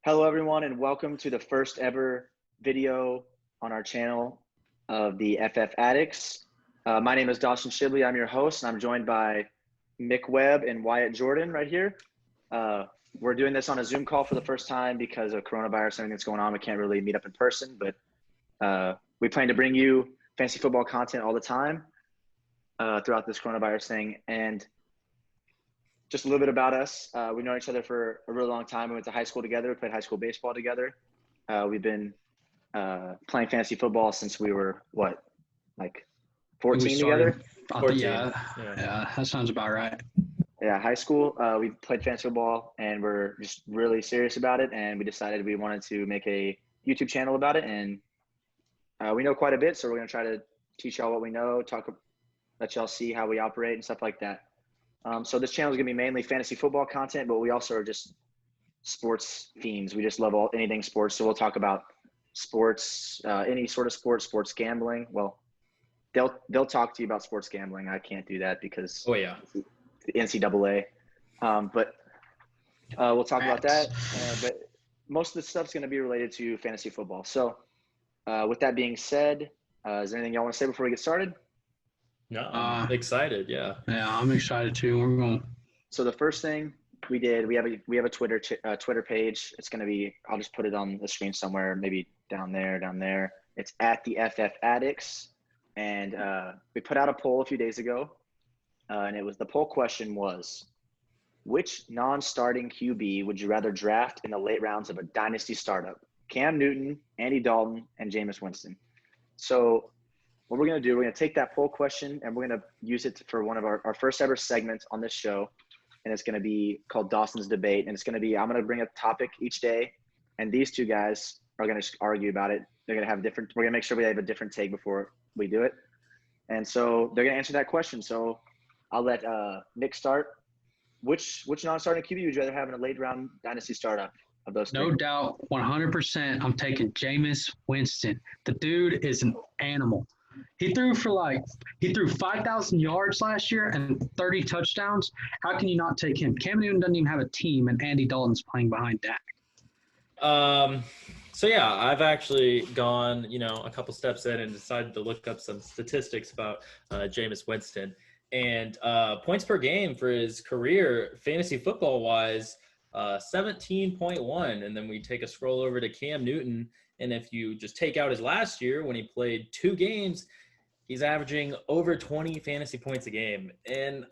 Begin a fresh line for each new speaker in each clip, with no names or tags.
Hello, everyone, and welcome to the first ever video on our channel of the FF Addicts. My name is Dawson. I'm your host, and I'm joined by Mick Webb and Wyatt Jordan right here. We're doing this on a Zoom call for the first time because of coronavirus, everything that's going on. We can't really meet up in person, but we plan to bring you fantasy football content all the time throughout this coronavirus thing. And just a little bit about us. We've known each other for a really long time. We went to high school together. We played high school baseball together. We've been playing fantasy football since we were, 14 together?
14. Yeah, that sounds about right.
Yeah, high school. We played fantasy football, and we're just really serious about it. And we decided we wanted to make a YouTube channel about it. And we know quite a bit, so we're going to try to teach y'all what we know, let y'all see how we operate and stuff like that. So this channel is going to be mainly fantasy football content, but we also are just sports fiends. We just love anything sports. So we'll talk about sports, any sort of sports gambling. Well, they'll talk to you about sports gambling. I can't do that because
the
NCAA. But we'll talk about that. But most of the stuff's going to be related to fantasy football. So with that being said, is there anything y'all want to say before we get started?
No, I'm excited. Yeah,
I'm excited too.
So the first thing we did, we have a Twitter page. It's going to be, I'll just put it on the screen somewhere, maybe down there. It's at the FF Addicts. And we put out a poll a few days ago. And the poll question was, which non-starting QB would you rather draft in the late rounds of a dynasty startup? Cam Newton, Andy Dalton, and Jameis Winston. So what we're going to do, we're going to take that poll question and we're going to use it for one of our first ever segments on this show. And it's going to be called Dawson's Debate. And it's going to be, I'm going to bring a topic each day. And these two guys are going to argue about it. They're going to have we're going to make sure we have a different take before we do it. And so they're going to answer that question. So I'll let Nick start. Which non-starting QB would you rather have in a late round dynasty startup of those three?
No doubt, 100%. I'm taking Jameis Winston. The dude is an animal. He threw 5,000 yards last year and 30 touchdowns. How can you not take him? Cam Newton doesn't even have a team, and Andy Dalton's playing behind Dak.
So yeah, I've actually gone, a couple steps in and decided to look up some statistics about Jameis Winston and points per game for his career, fantasy football wise, 17.1. And then we take a scroll over to Cam Newton. And if you just take out his last year when he played 2 games, he's averaging over 20 fantasy points a game. And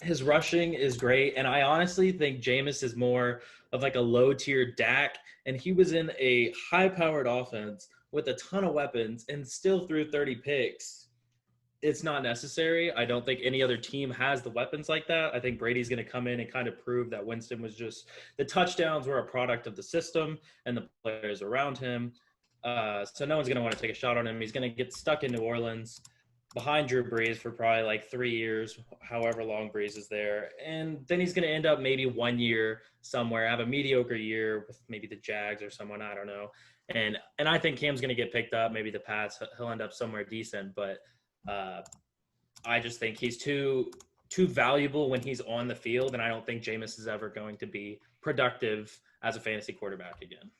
his rushing is great. And I honestly think Jameis is more of like a low-tier Dak. And he was in a high-powered offense with a ton of weapons and still threw 30 picks. It's not necessary. I don't think any other team has the weapons like that. I think Brady's going to come in and kind of prove that Winston was just – the touchdowns were a product of the system and the players around him. So no one's going to want to take a shot on him. He's going to get stuck in New Orleans behind Drew Brees for probably like 3 years, however long Brees is there. And then he's going to end up maybe 1 year somewhere, have a mediocre year with maybe the Jags or someone, I don't know. And I think Cam's going to get picked up, maybe the Pats. He'll end up somewhere decent, but I just think he's too valuable when he's on the field, and I don't think Jameis is ever going to be productive as a fantasy quarterback again.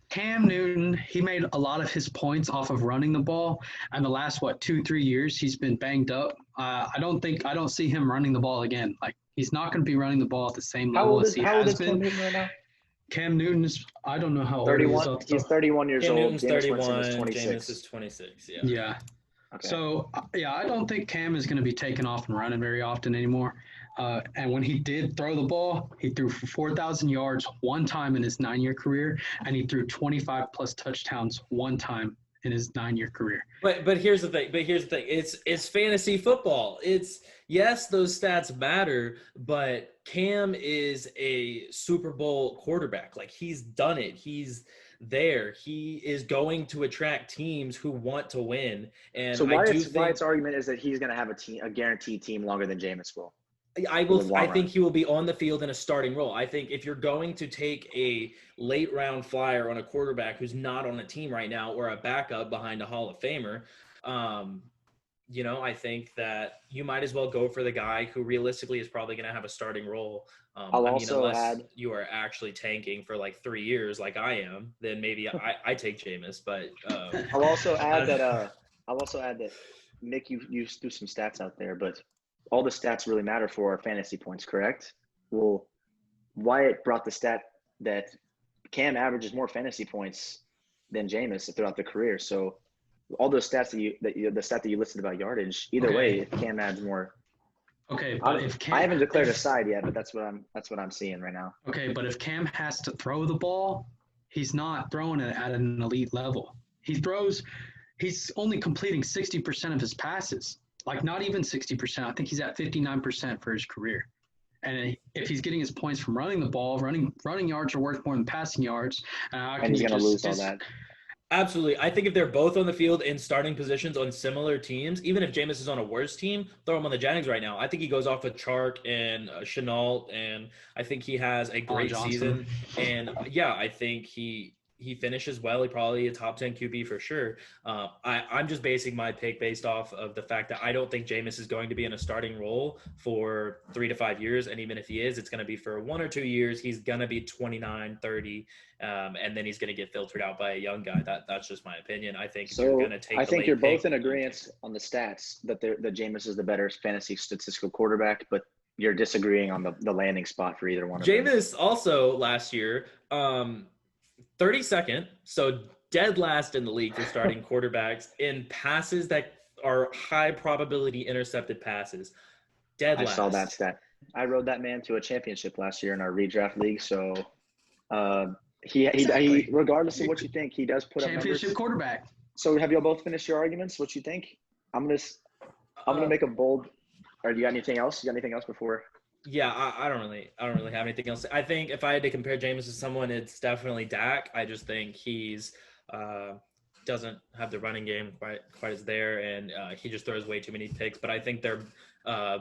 Cam Newton, he made a lot of his points off of running the ball, and the last 2-3 years he's been banged up. I don't see him running the ball again. Like, he's not going to be running the ball at the same level as he has been. Cam Newton right now? Cam Newton is, I don't know how
31,
old he is.
He's 31 years
Cam
old.
Newton's 31,
Jameis
is 26.
Yeah.
Okay.
So, I don't think Cam is going to be taken off and running very often anymore. And when he did throw the ball, he threw for 4,000 yards one time in his 9-year career, and he threw 25-plus touchdowns one time in his 9-year career.
But here's the thing. It's fantasy football. Yes, those stats matter, but Cam is a Super Bowl quarterback. Like, he's done it. He's there. He is going to attract teams who want to win. And
so Wyatt's argument is that he's going to have a guaranteed team longer than Jameis will.
I think he will be on the field in a starting role. I think if you're going to take a late round flyer on a quarterback who's not on a team right now or a backup behind a Hall of Famer, I think that you might as well go for the guy who realistically is probably going to have a starting role.
I'll also
unless
add
you are actually tanking for like 3 years like I am, then maybe I take Jameis. But
I'll also add that Nick, you threw some stats out there, but all the stats really matter for our fantasy points, correct? Well, Wyatt brought the stat that Cam averages more fantasy points than Jameis throughout the career. So all those stats the stat that you listed about yardage, either way, if Cam adds more.
Okay, but if Cam,
I haven't declared a side yet, but that's what I'm seeing right now.
Okay, but if Cam has to throw the ball, he's not throwing it at an elite level. He's only completing 60% of his passes. Like not even 60%. I think he's at 59% for his career. And if he's getting his points from running the ball, running yards are worth more than passing yards.
And he's going to lose all that.
Absolutely. I think if they're both on the field in starting positions on similar teams, even if Jameis is on a worse team, throw him on the Jags right now. I think he goes off with Chark and Chenault, and I think he has a great season. And yeah, I think he finishes well. He probably a top 10 QB for sure. I'm just basing my pick based off of the fact that I don't think Jameis is going to be in a starting role for 3 to 5 years. And even if he is, it's going to be for 1 or 2 years. He's going to be 29, 30, and then he's going to get filtered out by a young guy. That's just my opinion. I think
so.
You're going to take.
I think you're both in agreement on the stats that Jameis is the better fantasy statistical quarterback, but you're disagreeing on the landing spot for either one of them.
Jameis also last year. 32nd, so dead last in the league for starting quarterbacks in passes that are high probability intercepted passes. Dead last.
I saw that stat. I rode that man to a championship last year in our redraft league. So he regardless of what you think, he does put up numbers.
Championship quarterback.
So have y'all both finished your arguments? What you think? I'm gonna make a bold. Or do you got anything else? You got anything else before?
Yeah, I don't really have anything else. I think if I had to compare Jameis to someone, it's definitely Dak. I just think he's doesn't have the running game quite as there, and he just throws way too many picks. But I think they're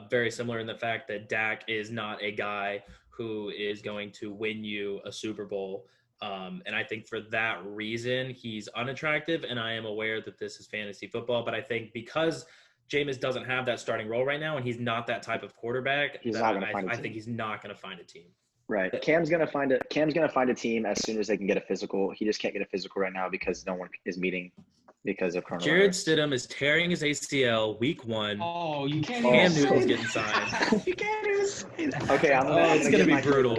very similar in the fact that Dak is not a guy who is going to win you a Super Bowl. And I think for that reason, he's unattractive. And I am aware that this is fantasy football, but I think because Jameis doesn't have that starting role right now, and he's not that type of quarterback, I think he's not going to find a team.
Right. Cam's gonna find a team as soon as they can get a physical. He just can't get a physical right now because no one is meeting because of coronavirus.
Jared Stidham is tearing his ACL week 1.
Oh, you can't.
Cam Newton's getting signed.
You can't even say that.
Okay,
it's gonna be brutal.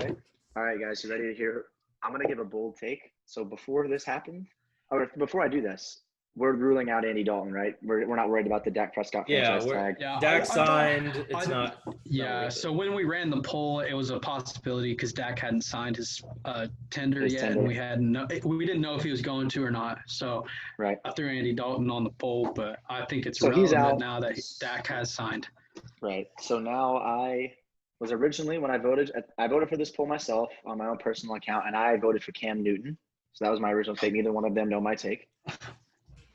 All right, guys, you ready to hear? I'm gonna give a bold take. So before this happened, or before I do this, we're ruling out Andy Dalton, right? We're not worried about the Dak Prescott franchise tag.
Yeah,
Dak signed. It's not.
Yeah. So when we ran the poll, it was a possibility because Dak hadn't signed his tender yet, and we didn't know if he was going to or not. So
right.
I threw Andy Dalton on the poll, but I think it's
he's out
now that Dak has signed.
Right. So now I was originally when I voted for this poll myself on my own personal account, and I voted for Cam Newton. So that was my original take. Neither one of them know my take.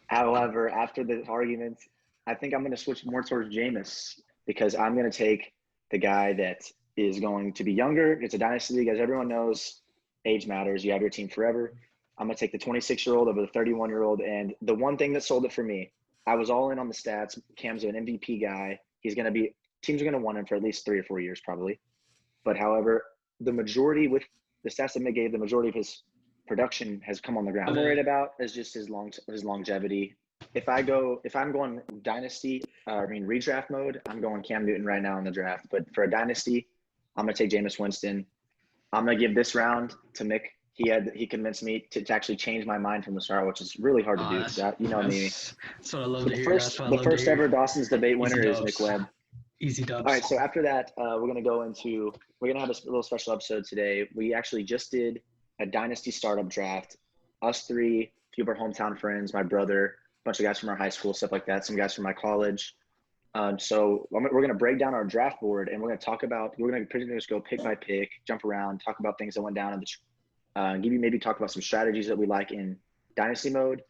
However, after the argument, I think I'm going to switch more towards Jameis because I'm going to take the guy that is going to be younger. It's a dynasty league. As everyone knows, age matters. You have your team forever. I'm going to take the 26-year-old over the 31-year-old. And the one thing that sold it for me, I was all in on the stats. Cam's an MVP guy. Teams are going to want him for at least 3 or 4 years probably. But however, the majority with the stats that Mick gave, the majority of his production has come on the ground. I'm worried about is just his longevity. If I'm going dynasty, redraft mode, I'm going Cam Newton right now in the draft. But for a dynasty, I'm gonna take Jameis Winston. I'm gonna give this round to Mick. He convinced me to actually change my mind from the start, which is really hard to do. You know me.
That's what I love to hear.
The first ever Dawson's debate winner is Nick Webb.
Easy dubs.
All right, so after that, we're gonna have a little special episode today. We actually just did a dynasty startup draft. Us three, a few of our hometown friends, my brother, a bunch of guys from our high school, stuff like that, some guys from my college. So we're going to break down our draft board, and we're going to pretty much go pick by pick, jump around, talk about things that went down, and maybe talk about some strategies that we like in dynasty mode,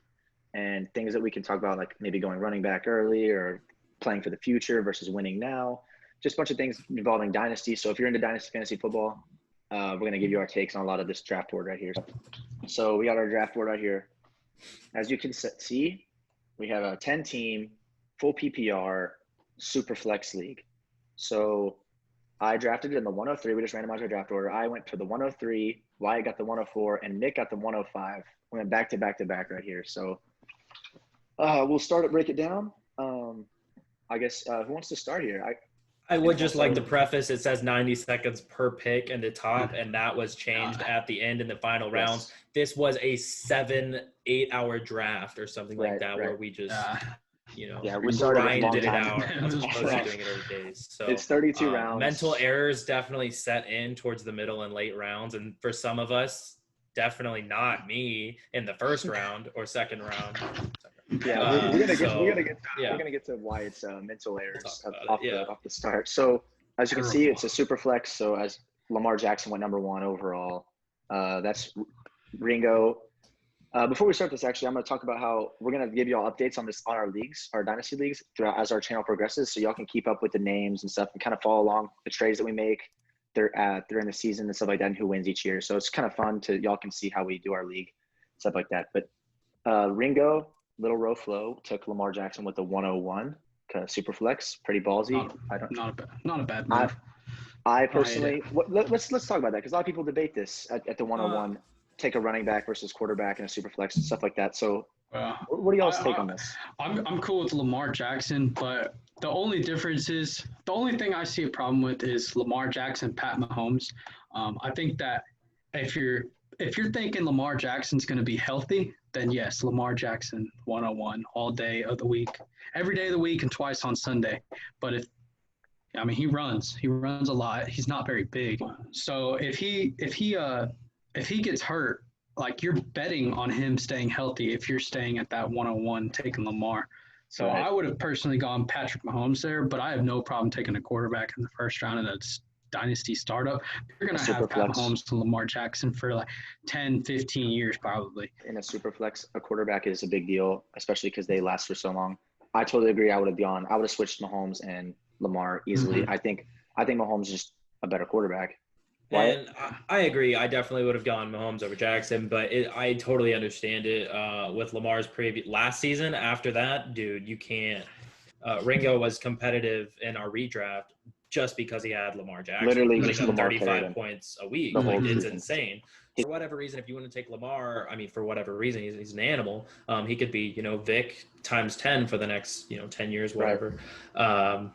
and things that we can talk about, like maybe going running back early or playing for the future versus winning now. Just a bunch of things involving dynasty. So if you're into dynasty fantasy football, we're going to give you our takes on a lot of this draft board right here. So we got our draft board right here. As you can see, we have a 10-team full PPR, super flex league. So I drafted in the 103. We just randomized our draft order. I went to the 103. Wyatt got the 104, and Nick got the 105. We went back to back right here. So we'll break it down. I guess who wants to start here?
I would just like to preface, it says 90 seconds per pick in the top, and that was changed at the end in the final rounds. This was a 7-8 hour draft or something like that, where we just,
we started
grinded it out as opposed to doing it every day. So
it's 32 rounds.
Mental errors definitely set in towards the middle and late rounds, and for some of us, definitely not me in the first round or second round.
Yeah, we're gonna get to Wyatt's mental errors off the start. So as you can see, it's a super flex. So as Lamar Jackson went number 1 overall, that's Ringo. Before we start this, actually, I'm going to talk about how we're going to give you all updates on our leagues, our dynasty leagues, throughout as our channel progresses, so y'all can keep up with the names and stuff and kind of follow along the trades that we make during the season and stuff like that, and who wins each year. So it's kind of fun y'all can see how we do our league, stuff like that. But Ringo, Little Row Flow, took Lamar Jackson with the 101, super flex, pretty ballsy.
Not a bad move.
I personally, let's talk about that, because a lot of people debate this at the 101. Take a running back versus quarterback and a super flex and stuff like that. So what do y'all's take on this?
I'm cool with Lamar Jackson, but the only thing I see a problem with is Lamar Jackson, Pat Mahomes. I think that if you're thinking Lamar Jackson's going to be healthy, then yes, Lamar Jackson 101 all day of the week, every day of the week, and twice on Sunday. But he runs a lot. He's not very big. So if he gets hurt, like, you're betting on him staying healthy if you're staying at that 101 taking Lamar. So right. I would have personally gone Patrick Mahomes there, but I have no problem taking a quarterback in the first round in a dynasty startup. You're going to have Pat Mahomes and Lamar Jackson for like 10, 15 years probably.
In a super flex, a quarterback is a big deal, especially because they last for so long. I totally agree. I would have switched Mahomes and Lamar easily. Mm-hmm. I think Mahomes is just a better quarterback.
And I agree. I definitely would have gone Mahomes over Jackson, but I totally understand it with Lamar's last season. After that, dude, you can't. Ringo was competitive in our redraft just because he had Lamar Jackson.
Literally,
putting up 35 points a week. Like, it's insane. For whatever reason, if you want to take Lamar, for whatever reason, he's an animal. He could be, Vic times 10 for the next, 10 years, whatever. Right.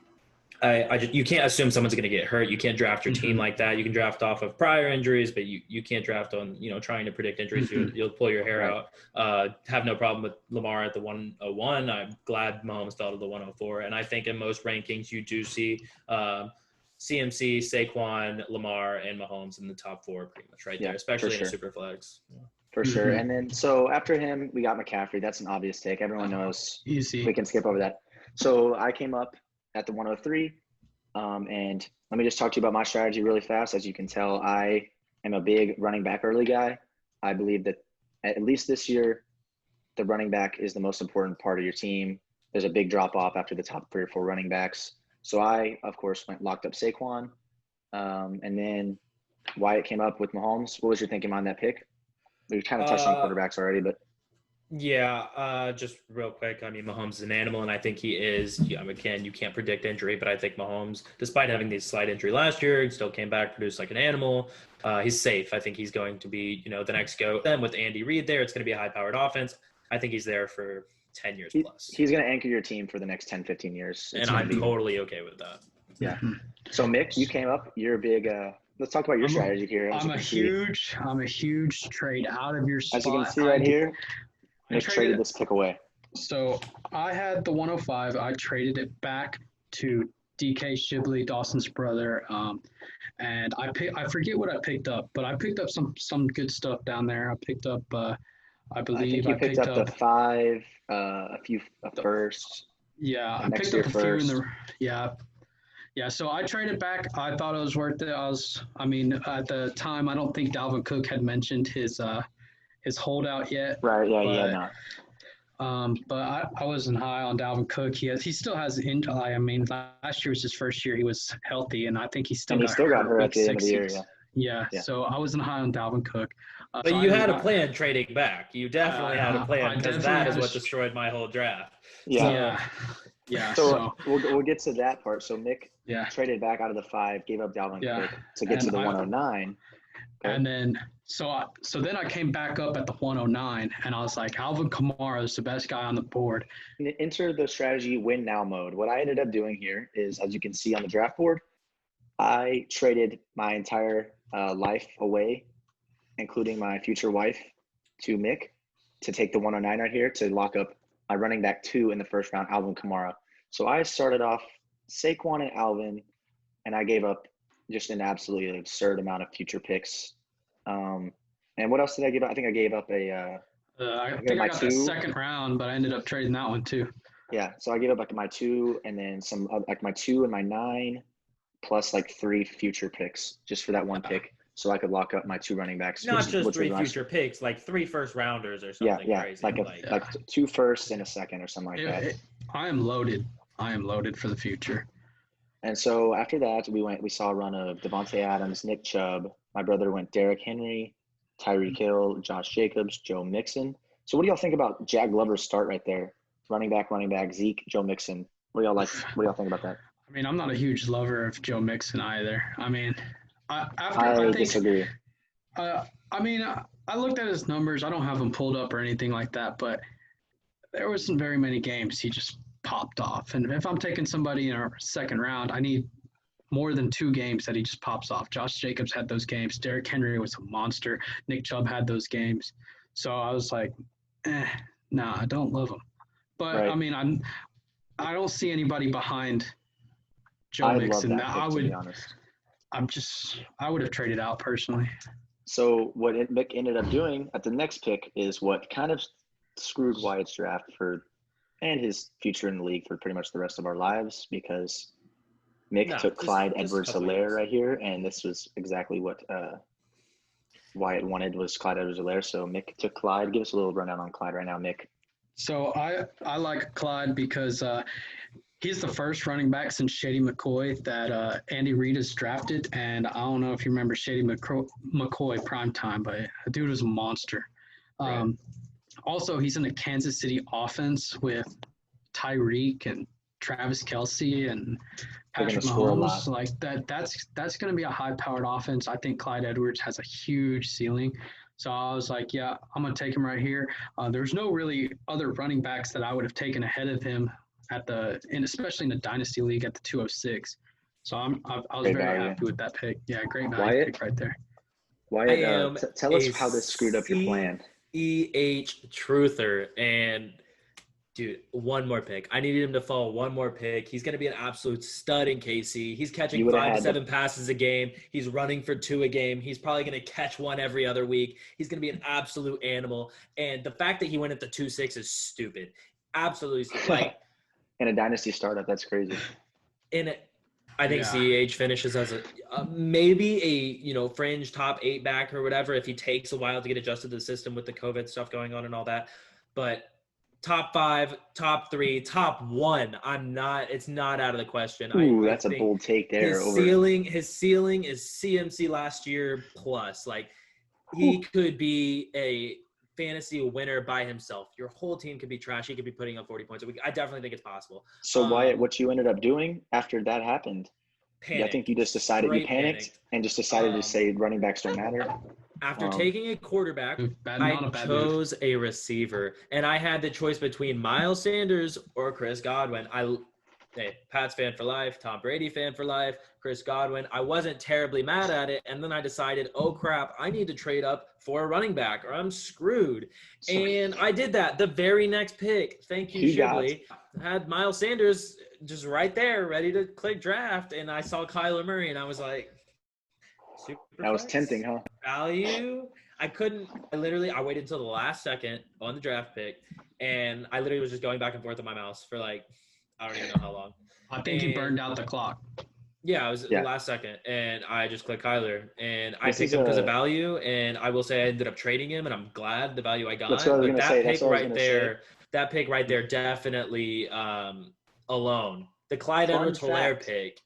You can't assume someone's going to get hurt. You can't draft your team like that. You can draft off of prior injuries, but you can't draft on, trying to predict injuries. You'll pull your hair out. Have no problem with Lamar at the 101. I'm glad Mahomes fell to the 104. And I think in most rankings, you do see CMC, Saquon, Lamar, and Mahomes in the top 4 pretty much right there, especially in a super flex. Yeah.
For sure. And then, so after him, we got McCaffrey. That's an obvious take. Everyone knows.
Easy.
We can skip over that. So I came up at the 103. And let me just talk to you about my strategy really fast. As you can tell, I am a big running back early guy. I believe that at least this year, the running back is the most important part of your team. There's a big drop off after the top 3 or 4 running backs. So I, of course, locked up Saquon. And then Wyatt came up with Mahomes. What was your thinking on that pick? We kind of touched on quarterbacks already, but.
Yeah, just real quick. Mahomes is an animal, and I think he is. Again, you can't predict injury, but I think Mahomes, despite having the slight injury last year, he still came back, produced like an animal. He's safe. I think he's going to be, the next go. Then with Andy Reid there, it's going to be a high-powered offense. I think he's there for 10 years plus.
He's going to anchor your team for the next 10, 15 years.
And I'm totally okay with that.
Yeah. So, Mick, you came up. You're a big let's talk about your strategy here.
I'm a huge trade out of your spot.
As you can see right here, Nick traded this pick away.
So I had the 105. I traded it back to DK Shibley, Dawson's brother. And I forget what I picked up, but I picked up some good stuff down there. I picked up, I believe
I picked up the 5, a few first.
Yeah, I picked up a few in the yeah. So I traded back. I thought it was worth it. At the time, I don't think Dalvin Cook had mentioned his holdout yet.
Right. Yeah.
But I wasn't high on Dalvin Cook. He still has last year was his first year. He was healthy, and I think he still got hurt
at the end of the year.
Yeah. So I wasn't high on Dalvin Cook.
But you had a plan trading back. You definitely had a plan, because that is what destroyed my whole draft.
Yeah. Yeah.
So we'll get to that part. So Mick
yeah.
traded back out of the 5, gave up Dalvin
Yeah.
Cook to get to the 109. Okay.
And then so then I came back up at the 109, and I was like, Alvin Kamara is the best guy on the board.
Enter the strategy win now mode. What I ended up doing here is, as you can see on the draft board, I traded my entire life away, including my future wife, to Mick to take the 109 right here to lock up my running back 2 in the first round, Alvin Kamara. So I started off Saquon and Alvin, and I gave up just an absolutely absurd amount of future picks. And what else did I give up? I think I gave up
I think I got the second round, but I ended up trading that one too.
Yeah, so I gave up like my 2 and then some like my 2 and my 9 plus like 3 future picks just for that one pick, so I could lock up my 2 running backs.
Not just 3 future picks, like 3 first rounders or something crazy.
Like 2 firsts and a second or something like that.
I am loaded. I am loaded for the future.
And so after that, we saw a run of Devontae Adams, Nick Chubb. My brother went Derrick Henry, Tyreek Hill, Josh Jacobs, Joe Mixon. So what do y'all think about Jack Glover's start right there? Running back, Zeke, Joe Mixon. What do y'all like? What do y'all think about that?
I mean, I'm not a huge lover of Joe Mixon either. I mean,
I disagree.
I mean, I looked at his numbers. I don't have them pulled up or anything like that, but there wasn't very many games he just popped off. And if I'm taking somebody in our second round, I need more than 2 games that he just pops off. Josh Jacobs had those games. Derrick Henry was a monster. Nick Chubb had those games. So I was like, nah, I don't love him. But right. I mean, I don't see anybody behind Joe Mixon.
To be honest.
I would have traded out personally.
So what Mick ended up doing at the next pick is what kind of screwed Wyatt's draft and his future in the league for pretty much the rest of our lives, because Mick took Clyde Edwards-Helaire right here, and this was exactly what Wyatt wanted, was Clyde Edwards-Helaire. So Mick took Clyde. Give us a little rundown on Clyde right now, Mick.
So I like Clyde because he's the first running back since Shady McCoy that Andy Reid has drafted. And I don't know if you remember Shady McCoy primetime, but the dude was a monster. Right. Also, he's in the Kansas City offense with Tyreek and Travis Kelce and Patrick Mahomes. Like that's going to be a high-powered offense. I think Clyde Edwards has a huge ceiling. So I was like, yeah, I'm going to take him right here. There's no really other running backs that I would have taken ahead of him especially in the Dynasty League at the 206. So I was very happy with that pick. Yeah, great value pick right there.
Wyatt, tell us how this screwed up your plan.
Truther, and dude, one more pick. I needed him to fall one more pick. He's going to be an absolute stud in KC. He's catching 5 to 7 passes a game. He's running for 2 a game. He's probably going to catch 1 every other week. He's going to be an absolute animal. And the fact that he went at the 2-6 is stupid. Absolutely stupid. Like,
in a dynasty startup, that's crazy.
I think CEH finishes as maybe a fringe top 8 back or whatever if he takes a while to get adjusted to the system with the COVID stuff going on and all that. But top 5, top 3, top 1. It's not out of the question.
Ooh, that's a bold take there.
His ceiling is CMC last year plus. Like, he could be a fantasy winner by himself. Your whole team could be trash. He could be putting up 40 points a week. I definitely think it's possible.
So Wyatt, what you ended up doing after that happened? I think you just decided you panicked and just decided to say running backs don't matter.
After taking a quarterback, I chose a receiver, and I had the choice between Miles Sanders or Chris Godwin. Pats fan for life, Tom Brady fan for life, Chris Godwin. I wasn't terribly mad at it, and then I decided, oh crap, I need to trade up for a running back or I'm screwed. And I did that. The very next pick, thank you, Shibley, had Miles Sanders just right there, ready to click draft, and I saw Kyler Murray, and I was like,
that was tempting, huh?
Value. I waited until the last second on the draft pick, and I literally was just going back and forth on my mouse for like, I don't even know how long.
I think he burned out the clock.
Yeah, it was the last second, and I just clicked Kyler, and I picked him because of value, and I will say I ended up trading him, and I'm glad the value I got. But that pick right there, definitely alone. The Clyde Edwards-Helaire pick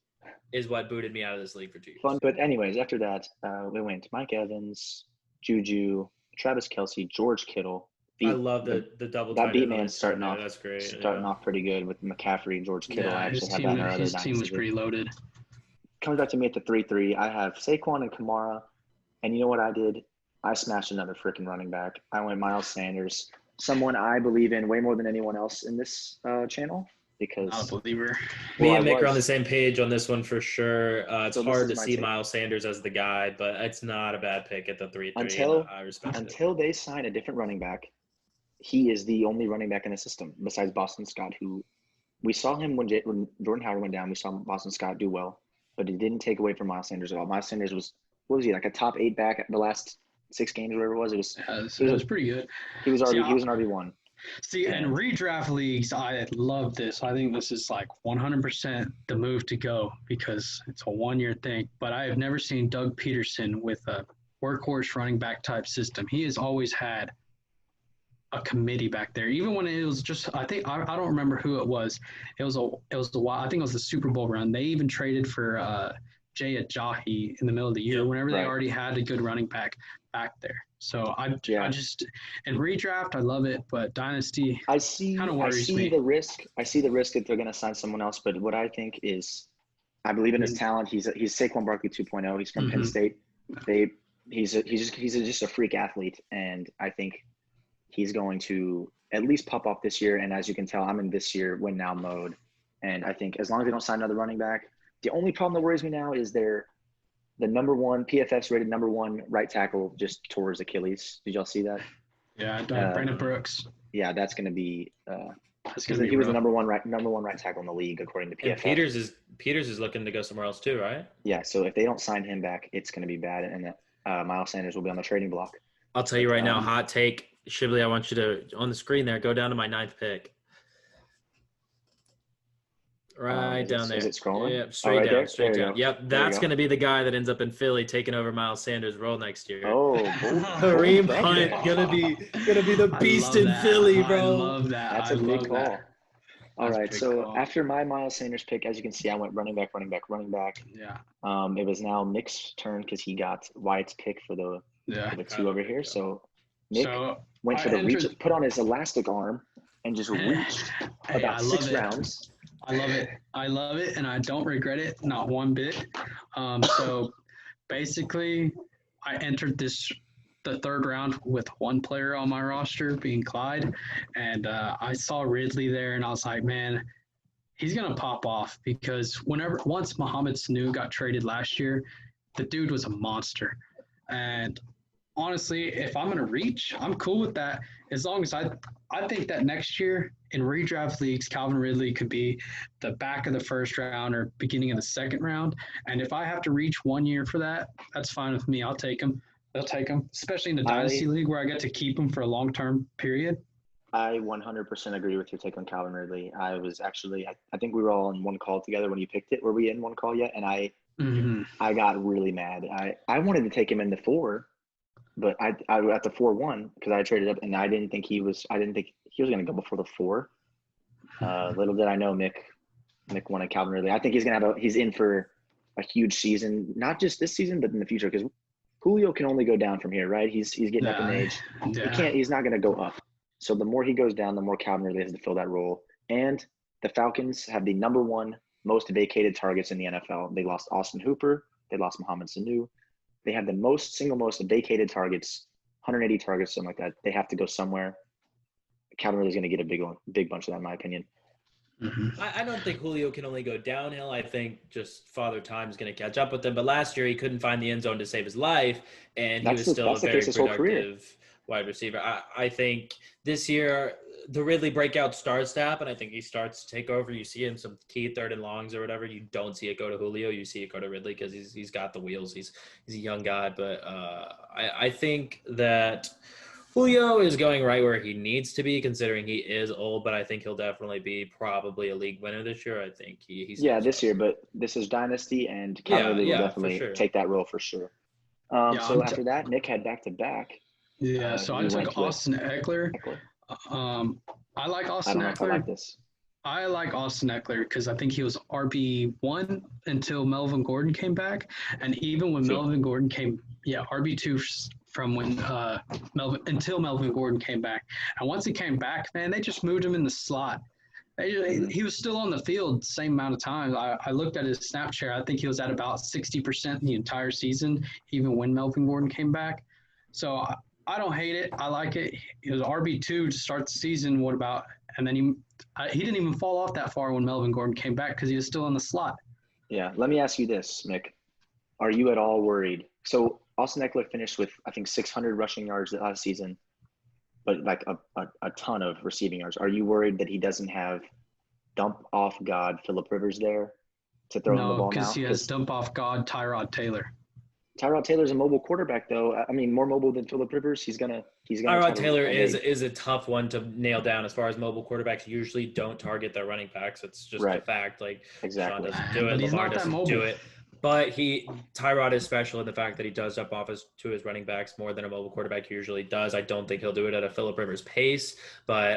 is what booted me out of this league for 2 years.
Fun, but anyways, after that, we went Mike Evans, Juju, Travis Kelce, George Kittle,
I love the double
that
tight
beat
end
man's starting
there.
off.
That's great.
Starting off pretty good with McCaffrey, George Kittle. I
his
actually have that in our other
team was
dynasty.
pretty loaded.
Comes back to me at the 3-3. I have Saquon and Kamara, and you know what I did? I smashed another freaking running back. I went Miles Sanders, someone I believe in way more than anyone else in this channel. Because
Not a believer.
Me and Mick are on the same page on this one for sure. It's hard to see
take.
Miles Sanders as the guy, but it's not a bad pick at the 3-3. I respect it.
Until they sign a different running back, he is the only running back in the system besides Boston Scott, who we saw him when Jordan Howard went down. We saw Boston Scott do well, but it didn't take away from Miles Sanders at all. Miles Sanders was, what was he, like a top 8 back the last 6 games, whatever it was?
It was pretty good.
He was an RB1.
See, in redraft leagues, I love this. I think this is like 100% the move to go because it's a one-year thing. But I have never seen Doug Peterson with a workhorse running back type system. He has always had a committee back there. Even when it was just, I think I don't remember who it was. It was a while. I think it was the Super Bowl run. They even traded for Jay Ajayi in the middle of the year. Whenever they already had a good running back there. So I just in redraft I love it, but dynasty kind of worries me.
I see the risk that they're going to sign someone else. But what I think is, I believe in his talent. He's Saquon Barkley 2.0. He's from Penn State. He's just a freak athlete, and I think he's going to at least pop off this year. And as you can tell, I'm in this year win now mode. And I think as long as they don't sign another running back, the only problem that worries me now is the number one PFF's rated number 1 right tackle just tore his Achilles. Did y'all see that?
Yeah, Brandon Brooks.
Yeah, that's going to be.
He
was the number one right tackle in the league according to PFF.
And Peters is looking to go somewhere else too, right?
Yeah, so if they don't sign him back, it's going to be bad, and Miles Sanders will be on the trading block.
I'll tell you right now, hot take, Shibley. I want you to on the screen there. Go down to my 9th pick. Right down there.
Is it scrolling?
Yep, straight down. Yep, that's going to be the guy that ends up in Philly taking over Miles Sanders' role next year.
Oh,
Kareem Hunt gonna be the beast in Philly, bro.
I love that.
That's a big call. All right, so after my Miles Sanders pick, as you can see, I went running back.
Yeah.
It was now Nick's turn because he got Wyatt's pick for the 2 over here. So Nick went for the reach, put on his elastic arm, and just reached about 6 rounds.
I love it, and I don't regret it, not one bit. So basically, I entered the 3rd round with 1 player on my roster, being Clyde, and I saw Ridley there, and I was like, man, he's gonna pop off because once Mohamed Sanu got traded last year, the dude was a monster, and honestly, if I'm gonna reach, I'm cool with that as long as I think that next year in redraft leagues, Calvin Ridley could be the back of the 1st round or beginning of the 2nd round. And if I have to reach 1 year for that, that's fine with me. I'll take him. They'll take him, especially in the Dynasty League where I get to keep him for a long-term period.
I 100% agree with your take on Calvin Ridley. I was actually, I think we were all in one call together when you picked it. Were we in one call yet? And I got really mad. I wanted to take him in the 4. But I at the 4-1 because I traded up, and I didn't think he was going to go before the 4. Little did I know Mick wanted Calvin Ridley. I think he's in for a huge season, not just this season, but in the future, because Julio can only go down from here, right? He's getting up in age. Yeah. He's not going to go up. So the more he goes down, the more Calvin Ridley has to fill that role. And the Falcons have the number 1 most vacated targets in the NFL. They lost Austin Hooper. They lost Mohamed Sanu. They have the single most vacated targets, 180 targets, something like that. They have to go somewhere. Calvin Ridley's going to get a big bunch of that, in my opinion.
Mm-hmm. I don't think Julio can only go downhill. I think just Father Time's going to catch up with him. But last year he couldn't find the end zone to save his life, and he was still a very productive wide receiver. I think this year the Ridley breakout starts to happen. I think he starts to take over. You see him some key 3rd and longs or whatever. You don't see it go to Julio. You see it go to Ridley because he's got the wheels. He's a young guy, but I think that Julio is going right where he needs to be, considering he is old. But I think he'll definitely be probably a league winner this year. I think he's this
year. But this is Dynasty, and Calvin will definitely take that role for sure. So after that, Nick had back to back.
Yeah, so I took Austin Eckler. I like Austin Eckler. I like Austin Eckler because I think he was RB1 until Melvin Gordon came back. And even when Melvin Gordon came, RB2 from when until Melvin Gordon came back. And once he came back, man, they just moved him in the slot. He was still on the field the same amount of time. I looked at his snap share. I think he was at about 60% the entire season, even when Melvin Gordon came back. So I don't hate it. I like it. He was RB2 to start the season. And then he didn't even fall off that far when Melvin Gordon came back because he was still in the slot.
Yeah. Let me ask you this, Mick. Are you at all worried? So Austin Eckler finished with, I think, 600 rushing yards last season, but like a ton of receiving yards. Are you worried that he doesn't have dump off God Phillip Rivers there to throw him the ball now?
No, because he has dump off God Tyrod Taylor.
Tyrod Taylor's a mobile quarterback, though. I mean, more mobile than Phillip Rivers. He's gonna.
Tyrod Taylor is a tough one to nail down as far as mobile quarterbacks usually don't target their running backs. It's just a fact. Like
exactly.
Sean doesn't do it. Lamar doesn't do it. But Tyrod is special in the fact that he does jump off to his running backs more than a mobile quarterback usually does. I don't think he'll do it at a Phillip Rivers pace, but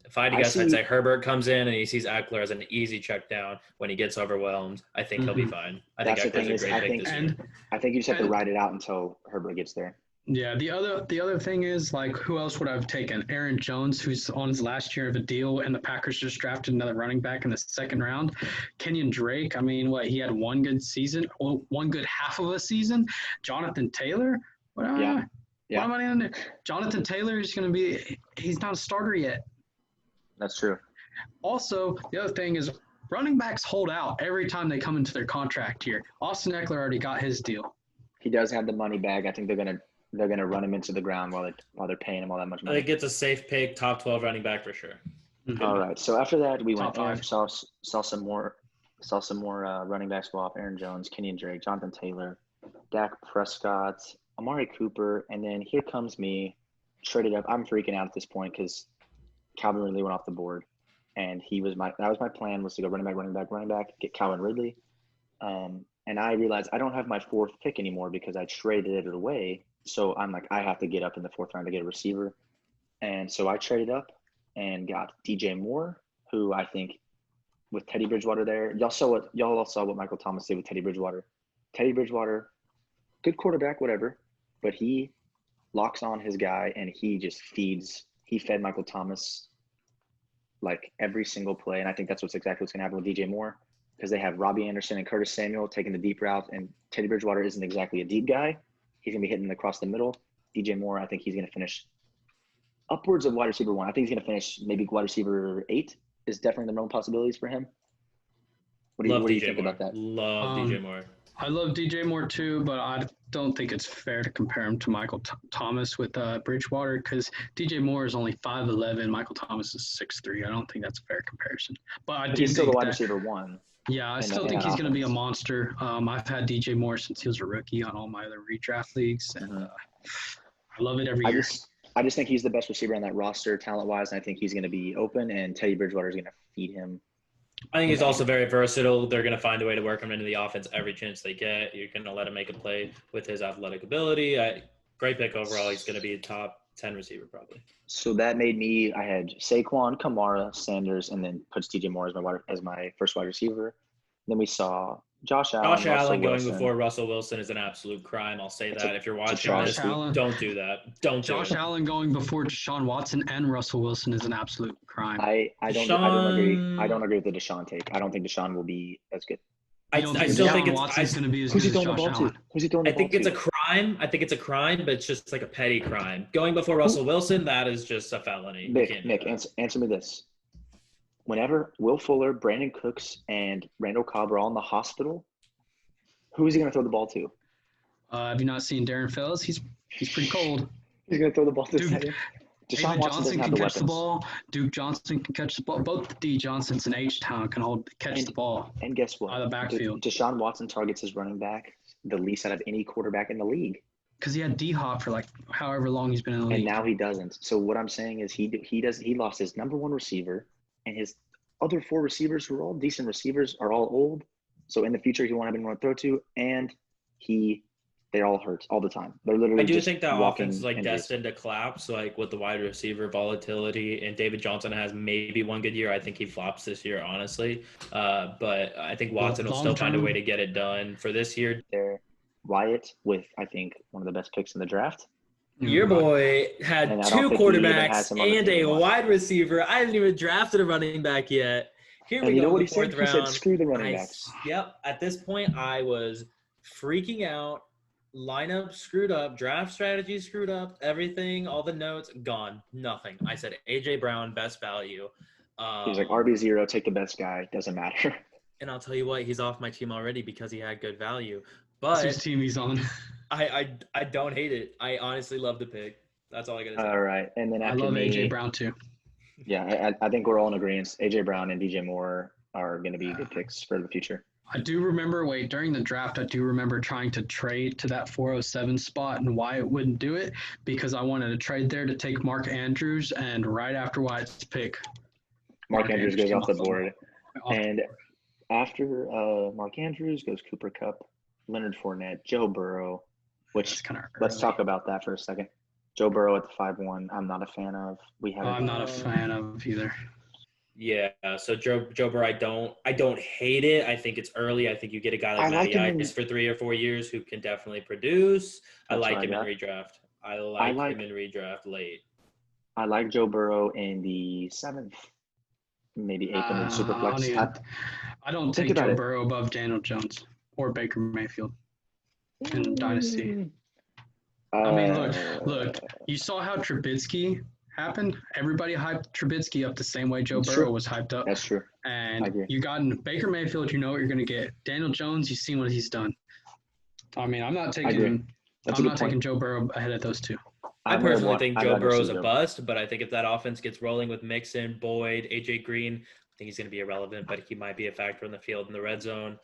if I had to guess, I'd say Herbert comes in and he sees Eckler as an easy check down when he gets overwhelmed. I think he'll be fine. I think Eckler's a great pick this year.
I think you just have to ride it out until Herbert gets there.
Yeah, the other thing is, like, who else would I have taken? Aaron Jones, who's on his last year of a deal, and the Packers just drafted another running back in the second round. Kenyon Drake, I mean, he had one good season, one good half of a season. Jonathan Taylor, what am I going to do? Jonathan Taylor is going to be – he's not a starter yet.
That's true.
Also, the other thing is running backs hold out every time they come into their contract year. Austin Eckler already got his deal.
He does have the money bag. I think they're gonna run him into the ground while they're paying him all that much money.
I think it's a safe pick, top 12 running back for sure.
Mm-hmm. All right. So after that, we went and saw some more running backs go off. Aaron Jones, Kenyon Drake, Jonathan Taylor, Dak Prescott, Amari Cooper, and then here comes me, traded up. I'm freaking out at this point because Calvin Ridley went off the board, and that was my plan, was to go running back, get Calvin Ridley. And I realized I don't have my fourth pick anymore because I traded it away. So I'm like, I have to get up in the fourth round to get a receiver. And so I traded up and got DJ Moore, who I think with Teddy Bridgewater there, y'all all saw what Michael Thomas did with Teddy Bridgewater. Teddy Bridgewater, good quarterback, whatever, but he locks on his guy and he fed Michael Thomas like every single play. And I think that's exactly what's going to happen with DJ Moore, because they have Robbie Anderson and Curtis Samuel taking the deep route, and Teddy Bridgewater isn't exactly a deep guy. He's going to be hitting across the middle. DJ Moore, I think he's going to finish upwards of wide receiver 1. I think he's going to finish maybe wide receiver 8 is definitely the known possibilities for him. What do you think about that?
Love DJ Moore.
I love DJ Moore too, but I don't think it's fair to compare him to Michael Thomas with Bridgewater, because DJ Moore is only 5'11", Michael Thomas is 6'3". I don't think that's a fair comparison. But
he's still the wide receiver 1.
Yeah, I still think he's going to be a monster. I've had DJ Moore since he was a rookie on all my other redraft leagues, and I love it every year.
I just think he's the best receiver on that roster talent-wise, and I think he's going to be open, and Teddy Bridgewater is going to feed him.
I think he's also very versatile. They're going to find a way to work him into the offense every chance they get. You're going to let him make a play with his athletic ability. Great pick overall. He's going to be a top 10 receiver probably.
So that made me – I had Saquon, Kamara, Sanders, and then puts DJ Moore as my first wide receiver. Then we saw Josh Allen.
Josh Allen going before Russell Wilson is an absolute crime. I'll say that. If you're watching this, don't do that. Josh
Allen going before Deshaun Watson and Russell Wilson is an absolute crime.
I don't agree. I don't agree with the Deshaun take. I don't think Deshaun will be as good.
I still think
Watson's going to be as good as Josh Allen.
Who's he throwing the ball to?
I think it's a crime, but it's just like a petty crime. Going before Russell Wilson, that is just a felony.
Nick, answer me this. Whenever Will Fuller, Brandon Cooks, and Randall Cobb are all in the hospital, who is he going to throw the ball to?
Have you not seen Darren Fells? He's pretty cold.
He's going to throw the ball to
Deshaun Watson can catch the ball. Duke Johnson can catch the ball. Both the D. Johnsons and H-Town can catch the ball.
And guess what?
Out of the backfield.
Deshaun Watson targets his running back the least out of any quarterback in the league.
Because he had D-Hop for like however long he's been in the league.
And now he doesn't. So what I'm saying is he lost his number 1 receiver, and his other 4 receivers who are all decent receivers are all old. So in the future, he won't have anyone to throw to, and they're all hurt all the time. They're literally.
I do think that offense is like destined to collapse, like with the wide receiver volatility. And David Johnson has maybe one good year. I think he flops this year, honestly. But I think Watson will still find a way to get it done for this year.
Wyatt with, I think, one of the best picks in the draft.
Your boy had
And I don't
2
think he even has
quarterbacks
some other
and a
people on.
wide receiver. I haven't even drafted a running back yet. Here
And
we
you
go
know
in
what
the
he said?
fourth
He said,
round.
screw the running backs.
Yep. At this point, I was freaking out. Lineup screwed up. Draft strategy screwed up. Everything, all the notes, gone. Nothing. I said A.J. Brown, best value.
He was like, RB0, take the best guy. Doesn't matter.
And I'll tell you what, he's off my team already because he had good value.
That's whose
But
team he's on.
I don't hate it. I honestly love the pick. That's all I got to say.
All right. And then
I
after
love
me,
AJ Brown too.
Yeah, I think we're all in agreement. AJ Brown and DJ Moore are going to be good picks for the future.
I do remember, during the draft, I do remember trying to trade to that 407 spot and Wyatt wouldn't do it because I wanted to trade there to take Mark Andrews, and right after Wyatt's pick,
Mark Andrews goes
came
off the board. And after Mark Andrews goes Cooper Kupp, Leonard Fournette, Joe Burrow, which let's talk about that for a second. Joe Burrow at the 5-1, I'm not a fan of.
I'm not a fan of either.
Yeah, so Joe Burrow, I don't hate it. I think it's early. I think you get a guy like Matty Ice for 3 or 4 years who can definitely produce. I like him in redraft. I like him in redraft late.
I like Joe Burrow in the 7th, maybe 8th, and then Superflex.
I don't take Joe Burrow above Daniel Jones or Baker Mayfield in Dynasty. I mean, look, you saw how Trubisky happened. Everybody hyped Trubisky up the same way Joe Burrow was hyped up.
That's true.
And you got in Baker Mayfield, you know what you're going to get. Daniel Jones, you've seen what he's done. I mean, I'm not taking Joe Burrow ahead of those two.
I personally think Joe Burrow's a bust, but I think if that offense gets rolling with Mixon, Boyd, AJ Green, I think he's going to be irrelevant, but he might be a factor in the field in the red zone.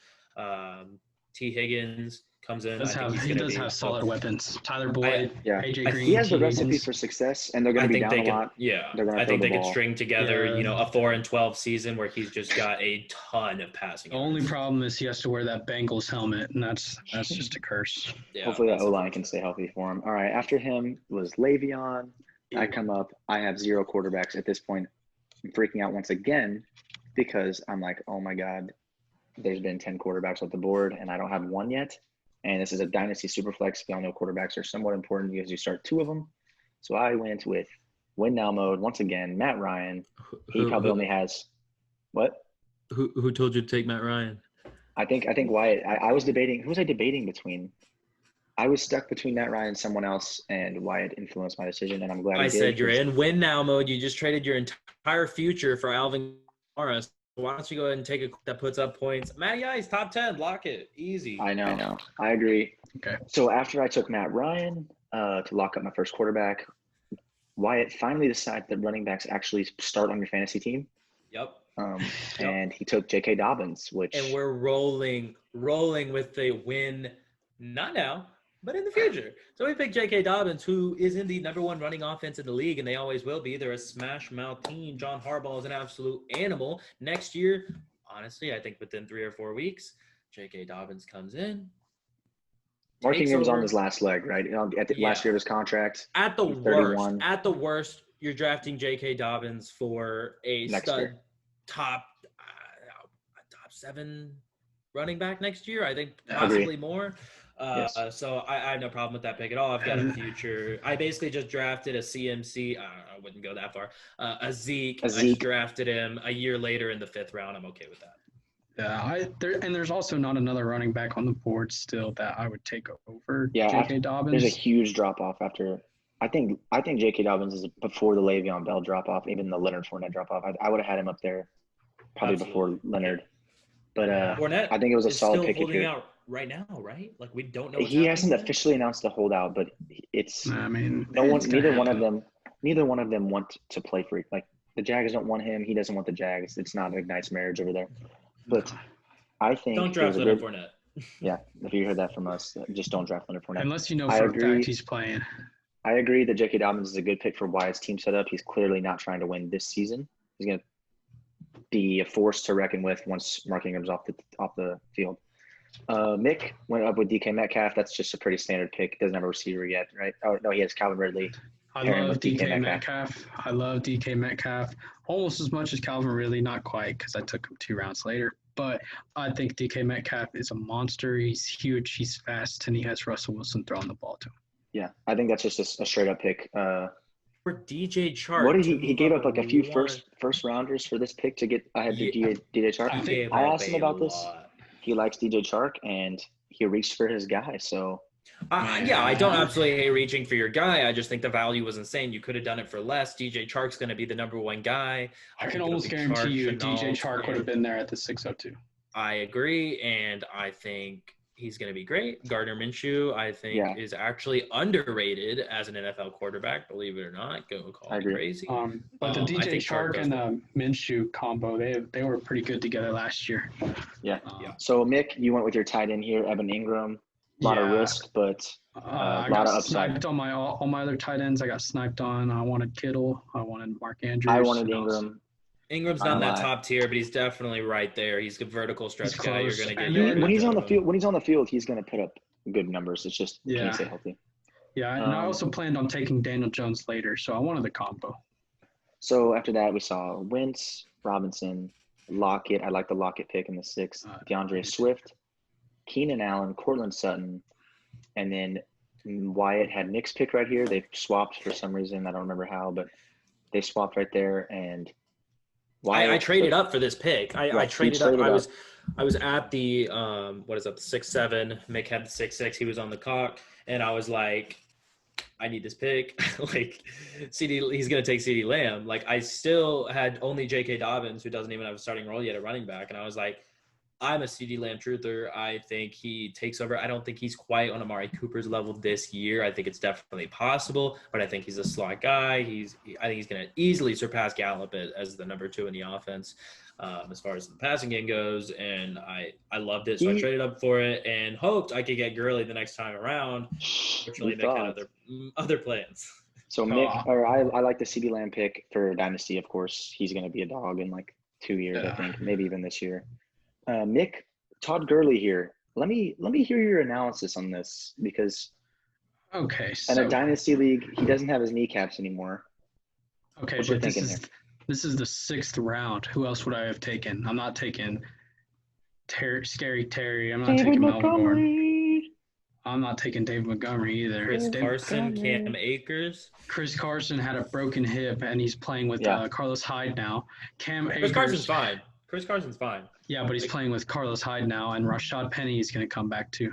T. Higgins comes in.
He does have solid weapons. Tyler Boyd, AJ Green.
He has the recipe for success, and they're going to be down a lot.
Yeah, I think they can string together, a 4-12 season where he's just got a ton of passing.
The only problem is he has to wear that Bengals helmet, and that's just a curse.
Yeah, hopefully that O-line can stay healthy for him. All right, after him was Le'Veon. I come up. I have 0 quarterbacks at this point. I'm freaking out once again because I'm like, oh my God, there's been 10 quarterbacks off the board, and I don't have one yet. And this is a Dynasty Superflex. We all know quarterbacks are somewhat important because you start 2 of them. So I went with win now mode once again. Matt Ryan. He probably only has what?
Who told you to take Matt Ryan?
I think Wyatt. I was debating. Who was I debating between? I was stuck between Matt Ryan and someone else, and Wyatt influenced my decision. And I'm glad
I said you're in win now mode. You just traded your entire future for Alvin Kamara. Why don't you go ahead and take that puts up points? Matty Ice, top 10, lock it. Easy.
I know. I agree.
Okay.
So after I took Matt Ryan to lock up my first quarterback, Wyatt finally decided that running backs actually start on your fantasy team.
Yep.
And he took J.K. Dobbins,
and we're rolling with the win, not now, but in the future. So we picked J.K. Dobbins, who is in the number 1 running offense in the league, and they always will be. They're a smash mouth team. John Harbaugh is an absolute animal. Next year, honestly, I think within 3 or 4 weeks, J.K. Dobbins comes in.
Mark Ingram's on his last leg, right? At the last year of his contract.
At the worst, you're drafting J.K. Dobbins for a top 7 running back next year. I think possibly more.
Yes.
So I have no problem with that pick at all. I've got a future. I basically just drafted a CMC. I wouldn't go that far. A Zeke. I just drafted him a year later in the 5th round. I'm okay with that.
Yeah, there's also not another running back on the board still that I would take over J.K. Dobbins.
There's a huge drop off after. I think J.K. Dobbins is before the Le'Veon Bell drop off, even the Leonard Fournette drop off. I would have had him up there probably before Leonard. But
Fournette
I think it was a solid pick.
Holding out right now, right? Like we don't know.
He hasn't officially announced the holdout, but it's.
I mean,
neither one of them want to play for it. Like the Jags don't want him. He doesn't want the Jags. It's not a nice marriage over there. But I think
don't draft Leonard Fournette.
Yeah, if you heard that from us, just don't draft Leonard Fournette.
Unless you know for a fact he's playing.
I agree that J.K. Dobbins is a good pick for Wyatt's team setup. He's clearly not trying to win this season. He's going to be a force to reckon with once Mark Ingram's off the field. Mick went up with DK Metcalf. That's just a pretty standard pick. Doesn't have a receiver yet, right? Oh no, he has Calvin Ridley.
I love DK Metcalf. I love DK Metcalf almost as much as Calvin Ridley. Not quite because I took him 2 rounds later. but I think DK Metcalf is a monster. He's huge, he's fast, and he has Russell Wilson throwing the ball to him.
Yeah, I think that's just a straight up pick.
For DJ Chark,
What did he gave up like a few first rounders for this pick to get ahead to DJ Chark? I asked him about this. He likes DJ Chark, and he reached for his guy. So
I don't absolutely hate reaching for your guy. I just think the value was insane. You could have done it for less. DJ Chark's going to be the number one guy.
I can almost guarantee you DJ Chark would have been there at the 602.
I agree, and I think he's going to be great. Gardner Minshew, I think, is actually underrated as an NFL quarterback, believe it or not. Go call me crazy.
But the DJ Chark and the Minshew combo, they were pretty good together last year.
Yeah. So, Mick, you went with your tight end here, Evan Ingram. A lot of risk, but a lot of upside.
Sniped on all my other tight ends. I got sniped on. I wanted Kittle. I wanted Mark Andrews.
I wanted Ingram.
Ingram's not in that top tier, but he's definitely right there. He's a vertical stretch guy. You're going to get
when he's on the field, he's going to put up good numbers. It's just can he stay healthy?
Yeah, and I also planned on taking Daniel Jones later, so I wanted the combo.
So after that, we saw Wentz, Robinson, Lockett. I like the Lockett pick in the 6th. DeAndre Swift, Keenan Allen, Cortland Sutton, and then Wyatt had Nick's pick right here. They swapped for some reason. I don't remember how, but they swapped right there. And
I traded up for this pick. I traded up. I was at the what is up, the 6-7. Mick had the 6-6. He was on the cock, and I was like, I need this pick. Like he's gonna take CeeDee Lamb. Like I still had only J.K. Dobbins, who doesn't even have a starting role yet at running back, and I was like, I'm a CeeDee Lamb truther. I think he takes over. I don't think he's quite on Amari Cooper's level this year. I think it's definitely possible, but I think he's a slot guy. I think he's going to easily surpass Gallup as the number 2 in the offense as far as the passing game goes. And I loved it, so I traded up for it and hoped I could get Gurley the next time around. Fortunately, Mick had other plans.
So I like the CeeDee Lamb pick for Dynasty. Of course, he's going to be a dog in like 2 years, I think, maybe even this year. Mick, Todd Gurley here. Let me hear your analysis on this because in a dynasty league, he doesn't have his kneecaps anymore.
Okay, but this is the 6th round. Who else would I have taken? I'm not taking Scary Terry. I'm not taking Melvin Gordon. I'm not taking David Montgomery either.
Chris Carson, Cam Akers.
Chris Carson had a broken hip, and he's playing with Carlos Hyde now.
Chris Carson's fine. Chris Carson's fine.
Yeah, but he's playing with Carlos Hyde now, and Rashad Penny is going to come back too.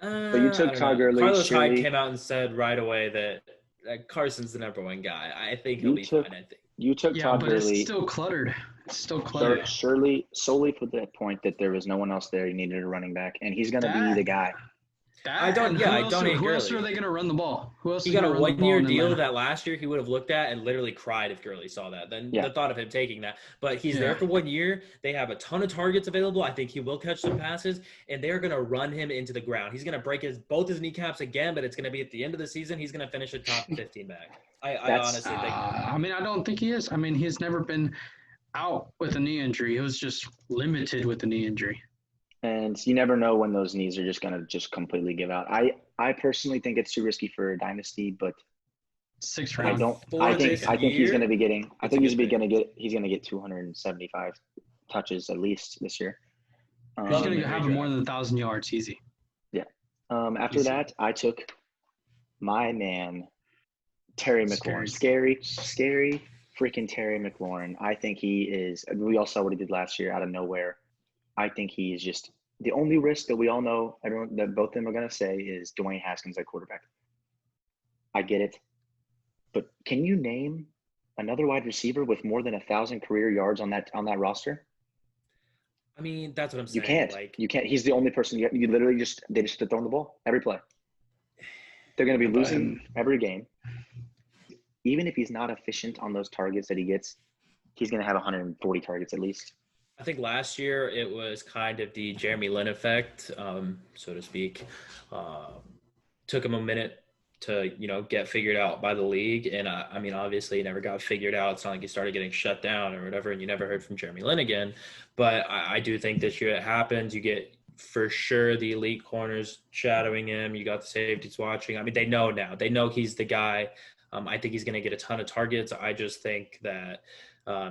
But you took Todd Gurley.
Carlos Hyde came out and said right away that Carson's the number 1 guy. I think he'll be fine. I think
you took Todd Gurley.
It's still cluttered.
Surely, solely for the point that there was no one else there. You needed a running back, and he's going to be the guy.
Who else are they going to run the ball? Who else?
He got a 1-year deal that last year he would have looked at and literally cried if Gurley saw that. Then the thought of him taking that. But he's there for 1 year. They have a ton of targets available. I think he will catch some passes, and they're going to run him into the ground. He's going to break both his kneecaps again, but it's going to be at the end of the season. He's going to finish a top 15 back. I honestly think.
I don't think he is. He's never been out with a knee injury. He was just limited with the knee injury.
And you never know when those knees are just going to just completely give out. I personally think it's too risky for a dynasty, but
6th round.
I think he's going to be getting. I think he's going to get 275 touches at least this year.
He's going to have more than 1,000 yards easy.
Yeah. After that, I took my man Terry McLaurin. Scary freaking Terry McLaurin. I think he is. We all saw what he did last year out of nowhere. I think he's just the only risk that we all know, everyone that both of them are going to say is Dwayne Haskins at quarterback. I get it. But can you name another wide receiver with more than 1,000 career yards on that roster?
That's what I'm saying.
You can't. He's the only person. You literally they just throw the ball every play. They're going to be losing every game. Even if he's not efficient on those targets that he gets, he's going to have 140 targets at least.
I think last year it was kind of the Jeremy Lin effect, so to speak. Took him a minute to, get figured out by the league. And obviously he never got figured out. It's not like he started getting shut down or whatever, and you never heard from Jeremy Lin again. But I do think this year it happens. You get for sure the elite corners shadowing him. You got the safeties watching. I mean, they know now. They know he's the guy. I think he's going to get a ton of targets. I just think that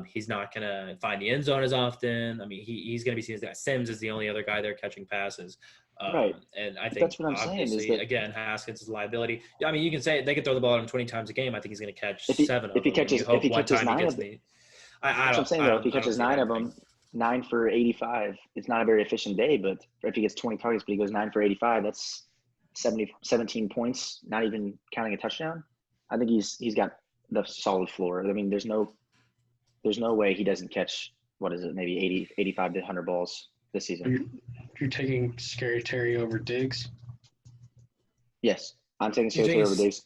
he's not going to find the end zone as often. I mean, he's going to be seen as that. Sims is the only other guy there catching passes.
Right.
And I think
That's what I'm saying
obviously,
is that
again, Haskins is a liability. Yeah, I mean, you can say they could throw the ball at him 20 times a game. I think he's going to catch 7 of them.
If he catches 9 of them, that's what I'm saying though. If he catches 9 of them, 9 for 85, it's not a very efficient day. But if he gets 20 targets, but he goes 9 for 85, that's 17 points, not even counting a touchdown. I think he's got the solid floor. I mean, there's no way he doesn't catch, what is it, maybe 85 to 100 balls this season.
You're taking Scary Terry over Diggs?
Yes, I'm taking Scary Terry over Diggs.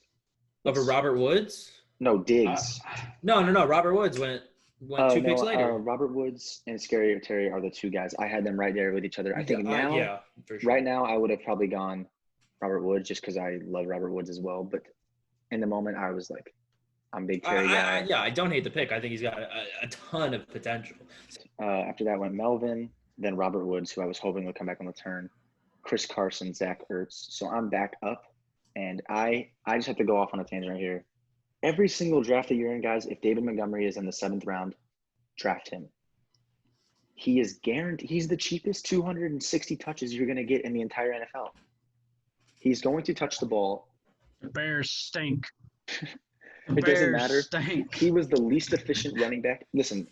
Over Robert Woods?
No, Diggs.
No. Robert Woods went 2 picks later.
Robert Woods and Scary Terry are the two guys. I had them right there with each other. I think now,
for sure.
Right now, I would have probably gone Robert Woods just because I love Robert Woods as well. But in the moment, I was like, I'm a big Terry guy.
I don't hate the pick. I think he's got a ton of potential.
After that went Melvin, then Robert Woods, who I was hoping would come back on the turn, Chris Carson, Zach Ertz. So I'm back up, and I just have to go off on a tangent right here. Every single draft that you're in, guys, if David Montgomery is in the 7th round, draft him. He is guaranteed. He's the cheapest 260 touches you're going to get in the entire NFL. He's going to touch the ball.
The Bears stink.
It doesn't matter.
Stink.
He was the least efficient running back. Listen,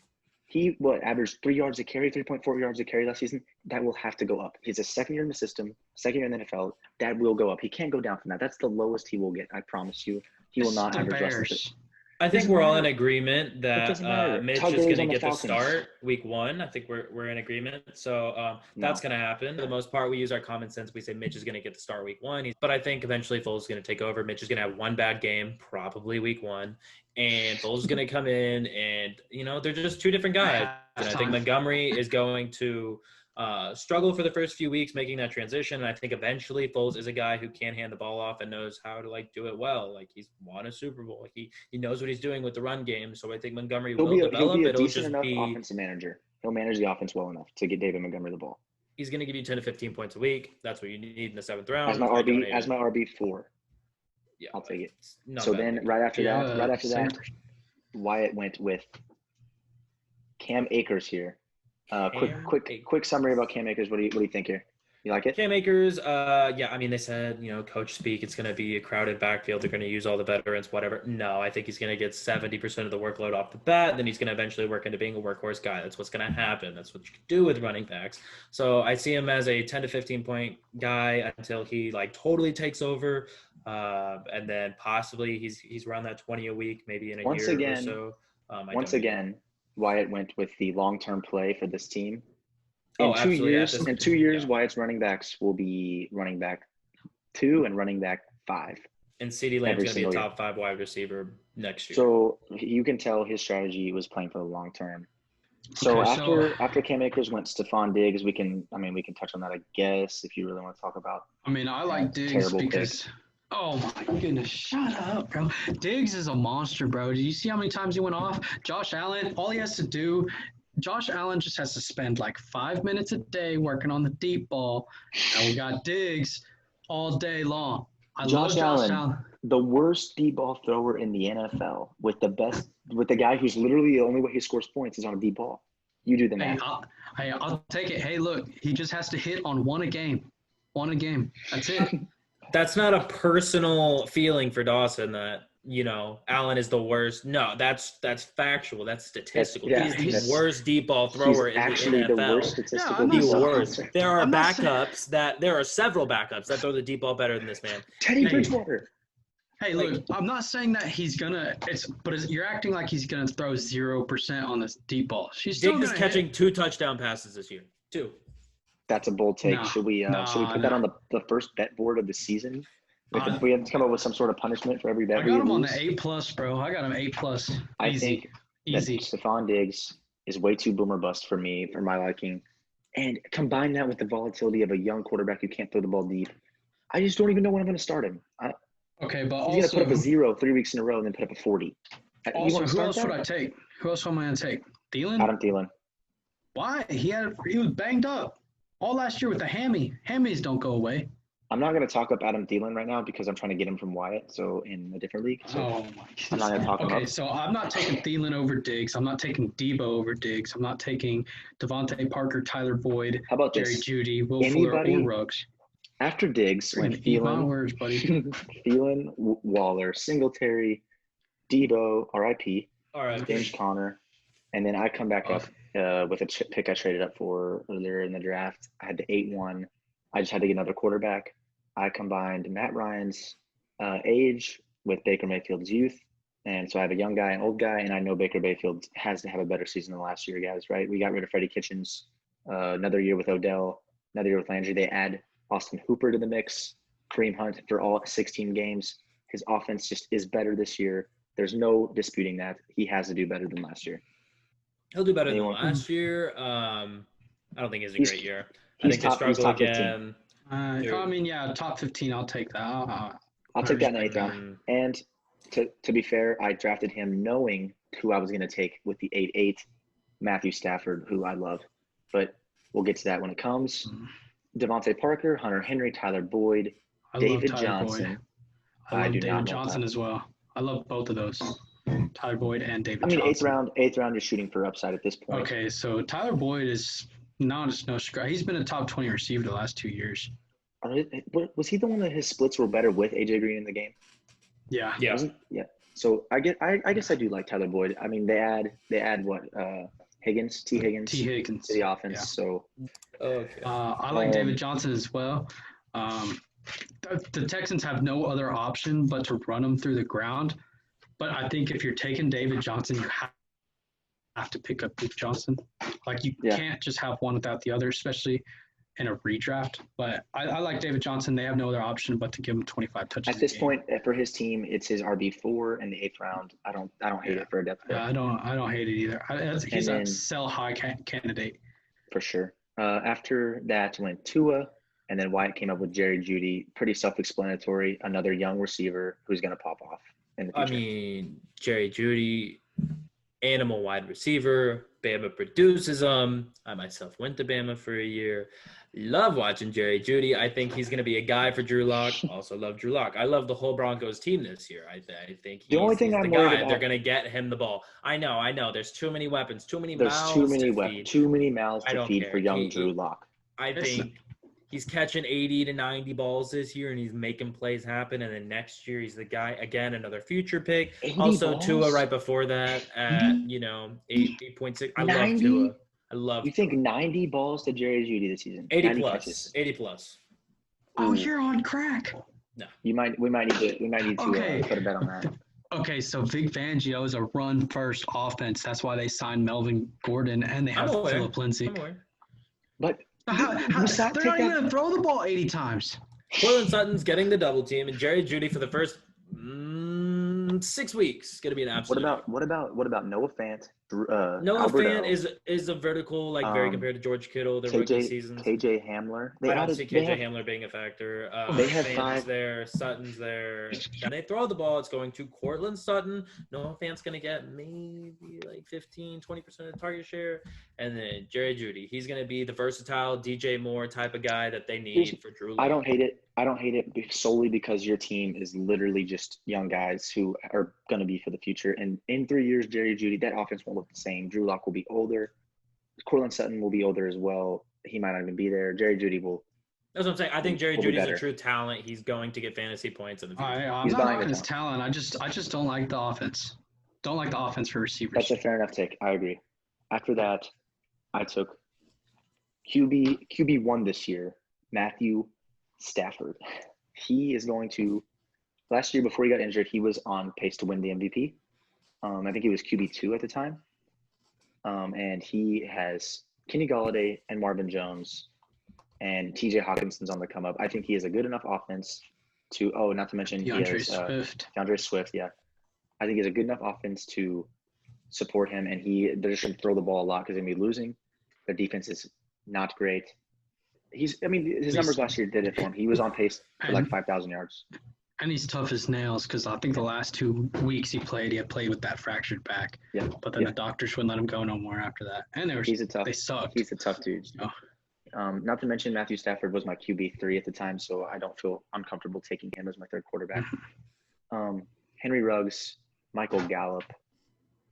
he averaged 3 yards a carry, 3.4 yards a carry last season. That will have to go up. He's a second year in the system, second year in the NFL. That will go up. He can't go down from that. That's the lowest he will get. I promise you. He will not average less than this.
I think we're all in agreement that Mitch is going to get the start week 1. I think we're in agreement. So that's going to happen. For the most part, we use our common sense. We say Mitch is going to get the start week 1. But I think eventually Foles is going to take over. Mitch is going to have one bad game, probably week 1. And Foles is going to come in and, they're just two different guys. And I think Montgomery is going to struggle for the first few weeks making that transition. And I think eventually Foles is a guy who can hand the ball off and knows how to do it well. He's won a Super Bowl. He knows what he's doing with the run game. So I think Montgomery will develop.
He'll be a decent enough offensive manager. He'll manage the offense well enough to get David Montgomery the ball.
He's going to give you 10 to 15 points a week. That's what you need in the 7th round.
As my RB4. Yeah, I'll take it. So then right after that, Wyatt went with Cam Akers here. Quick summary about Cam Akers. What do you think here? You like it?
Cam Akers, they said, coach speak, it's going to be a crowded backfield. They're going to use all the veterans, whatever. No, I think he's going to get 70% of the workload off the bat. Then he's going to eventually work into being a workhorse guy. That's what's going to happen. That's what you can do with running backs. So I see him as a 10 to 15 point guy until he totally takes over. And then possibly he's around that 20 a week, maybe in a year or so.
Once again, Wyatt went with the long-term play for this team.
In
2 years, Wyatt's running backs will be running back 2 and running back 5.
And CeeDee Lamb's going to be a top 5 wide receiver next year.
So you can tell his strategy was playing for the long term. So after Cam Akers went Stephon Diggs, we can touch on that, I guess, if you really want to talk about.
I mean, I like Diggs because pick. Oh my goodness, shut up, bro. Diggs is a monster, bro. Did you see how many times he went off? Josh Allen, all he has to do, Josh Allen just has to spend 5 minutes a day working on the deep ball, and we got Diggs all day long. I love Josh Allen,
the worst deep ball thrower in the NFL, with the guy who's literally the only way he scores points is on a deep ball. You do the math.
I'll take it. Hey, look, he just has to hit on one a game. That's it.
That's not a personal feeling for Dawson that, Allen is the worst. No, that's factual. That's statistical. He's the worst deep ball thrower in the NFL.
The worst statistical
the worst. There are several backups that throw the deep ball better than this man.
Teddy Bridgewater.
Hey, look, I'm not saying that he's gonna. You're acting like he's gonna throw 0% on this deep ball. Diggs
is catching 2 touchdown passes this year. 2.
That's a bold take. Should we put that on the first bet board of the season? If we have to come up with some sort of punishment for every bet.
I got him on the A+, bro. I got him A+.
I think that Stephon Diggs is way too boomer bust for me, for my liking. And combine that with the volatility of a young quarterback who can't throw the ball deep. I just don't even know when I'm going to start him.
Okay, but
he's going to put up a 0 3 weeks in a row and then put up a 40.
Also, who else would I take? Who else am I going to take? Thielen?
Adam Thielen.
Why? He was banged up. All last year with the hammy. Hammies don't go away.
I'm not going to talk up Adam Thielen right now because I'm trying to get him from Wyatt, so in a different league. So
Oh my
I'm not going to talk him
Okay,
up.
so I'm not taking Thielen over Diggs. I'm not taking Debo over Diggs. I'm not taking Devontae Parker, Tyler Boyd,
How about
Jerry
this?
Jeudy, Will Fuller, or Ruggs.
After Diggs went
Eat my
Thielen,
words, buddy.
Thielen, Waller, Singletary, Debo, R.I.P., James Conner, and then I come back up with a pick I traded up for earlier in the draft. I had the 8-1. I just had to get another quarterback. I combined Matt Ryan's age with Baker Mayfield's youth. And so I have a young guy, an old guy, and I know Baker Mayfield has to have a better season than last year, guys, right? We got rid of Freddie Kitchens, another year with Odell, another year with Landry. They add Austin Hooper to the mix, Kareem Hunt for all 16 games. His offense just is better this year. There's no disputing that. He has to do better than last year.
He'll do better than last year. I don't think it's a great year. I think they struggle again.
Top 15. I'll take that.
I'll take that in the 8th round. And to be fair, I drafted him knowing who I was going to take with the 8-8, Matthew Stafford, who I love. But we'll get to that when it comes. Devontae Parker, Hunter Henry, Tyler Boyd, David Johnson.
I love David Johnson as well. I love both of those, Tyler Boyd and David Johnson.
8th round, you're shooting for upside at this point.
Okay, so Tyler Boyd is no scratch. He's been a top 20 receiver the last 2 years.
Was he the one that his splits were better with AJ Green in the game?
Yeah.
Yeah. So I guess I do like Tyler Boyd. I mean, they add what Higgins to the offense. Yeah. So
okay.
I like David Johnson as well. The Texans have no other option but to run him through the ground. But I think if you're taking David Johnson, you have to pick up Duke Johnson. Like you can't just have one without the other, especially in a redraft. But I like David Johnson. They have no other option but to give him 25 touches.
At this point, for his team, it's his RB4 in the 8th round. I don't hate it for a depth.
Yeah, I don't hate it either. He's a sell high candidate
for sure. After that went Tua. And then Wyatt came up with Jerry Jeudy. Pretty self-explanatory. Another young receiver who's going to pop off in the future.
I mean, Jerry Jeudy, animal wide receiver. Bama produces them. I myself went to Bama for a year. Love watching Jerry Jeudy. I think he's going to be a guy for Drew Lock. Also love Drew Lock. I love the whole Broncos team this year. I think he's the guy. They're going to get him the ball. I know. There's too many weapons, too many mouths to feed.
Too many mouths to feed for young Drew Lock.
I think he's catching 80 to 90 balls this year, and he's making plays happen. And then next year, he's the guy again, another future pick. Also, balls? Tua right before that at 8.6. I love Tua. I love.
You think 90 balls to Jerry Jeudy this season?
80 plus. Catches. 80 plus.
Oh, you're on crack.
No.
We might need to put a bet on that.
Okay, so Vic Fangio is a run-first offense. That's why they signed Melvin Gordon, and they have Philip Lindsay.
But
they're not even going to throw the ball 80 times.
Cortland Sutton's getting the double team, and Jerry Jeudy for the first 6 weeks is going to be an absolute.
What about Noah Fant?
Noah Fant is a vertical, very compared to George Kittle. Their rookie seasons.
KJ Hamler.
I don't see KJ Hamler being a factor.
They have
Fant's there. Sutton's there. And they throw the ball. It's going to Cortland Sutton. Noah Fant's going to get maybe 15, 20% of the target share. And then Jerry Jeudy. He's going to be the versatile DJ Moore type of guy that they need for Drew Lock.
I don't hate it solely because your team is literally just young guys who are going to be for the future. And in 3 years, Jerry Jeudy, that offense won't look the same. Drew Lock will be older. Cortland Sutton will be older as well. He might not even be there. Jerry Jeudy will.
That's what I'm saying. I think Jerry Jeudy is a true talent. He's going to get fantasy points in the future.
I'm not knocking his talent. I just don't like the offense. Don't like the offense for receivers.
That's a fair enough take. I agree. After that, I took QB1 this year, Matthew Stafford. He is going to – last year before he got injured, he was on pace to win the MVP. I think he was QB2 at the time. And he has Kenny Golladay and Marvin Jones and TJ Hawkinson's on the come up. I think he has a good enough offense to – not to mention DeAndre Swift, yeah. I think he has a good enough offense to support him, and they're just going to throw the ball a lot because they're going to be losing. Their defense is not great. His numbers last year did it for him. He was on pace for 5,000 yards.
And he's tough as nails because I think the last 2 weeks he had played with that fractured back. Yeah. But then the doctors wouldn't let him go no more after that. And they sucked.
He's a tough dude. Not to mention Matthew Stafford was my QB3 at the time, so I don't feel uncomfortable taking him as my third quarterback. Henry Ruggs, Michael Gallup,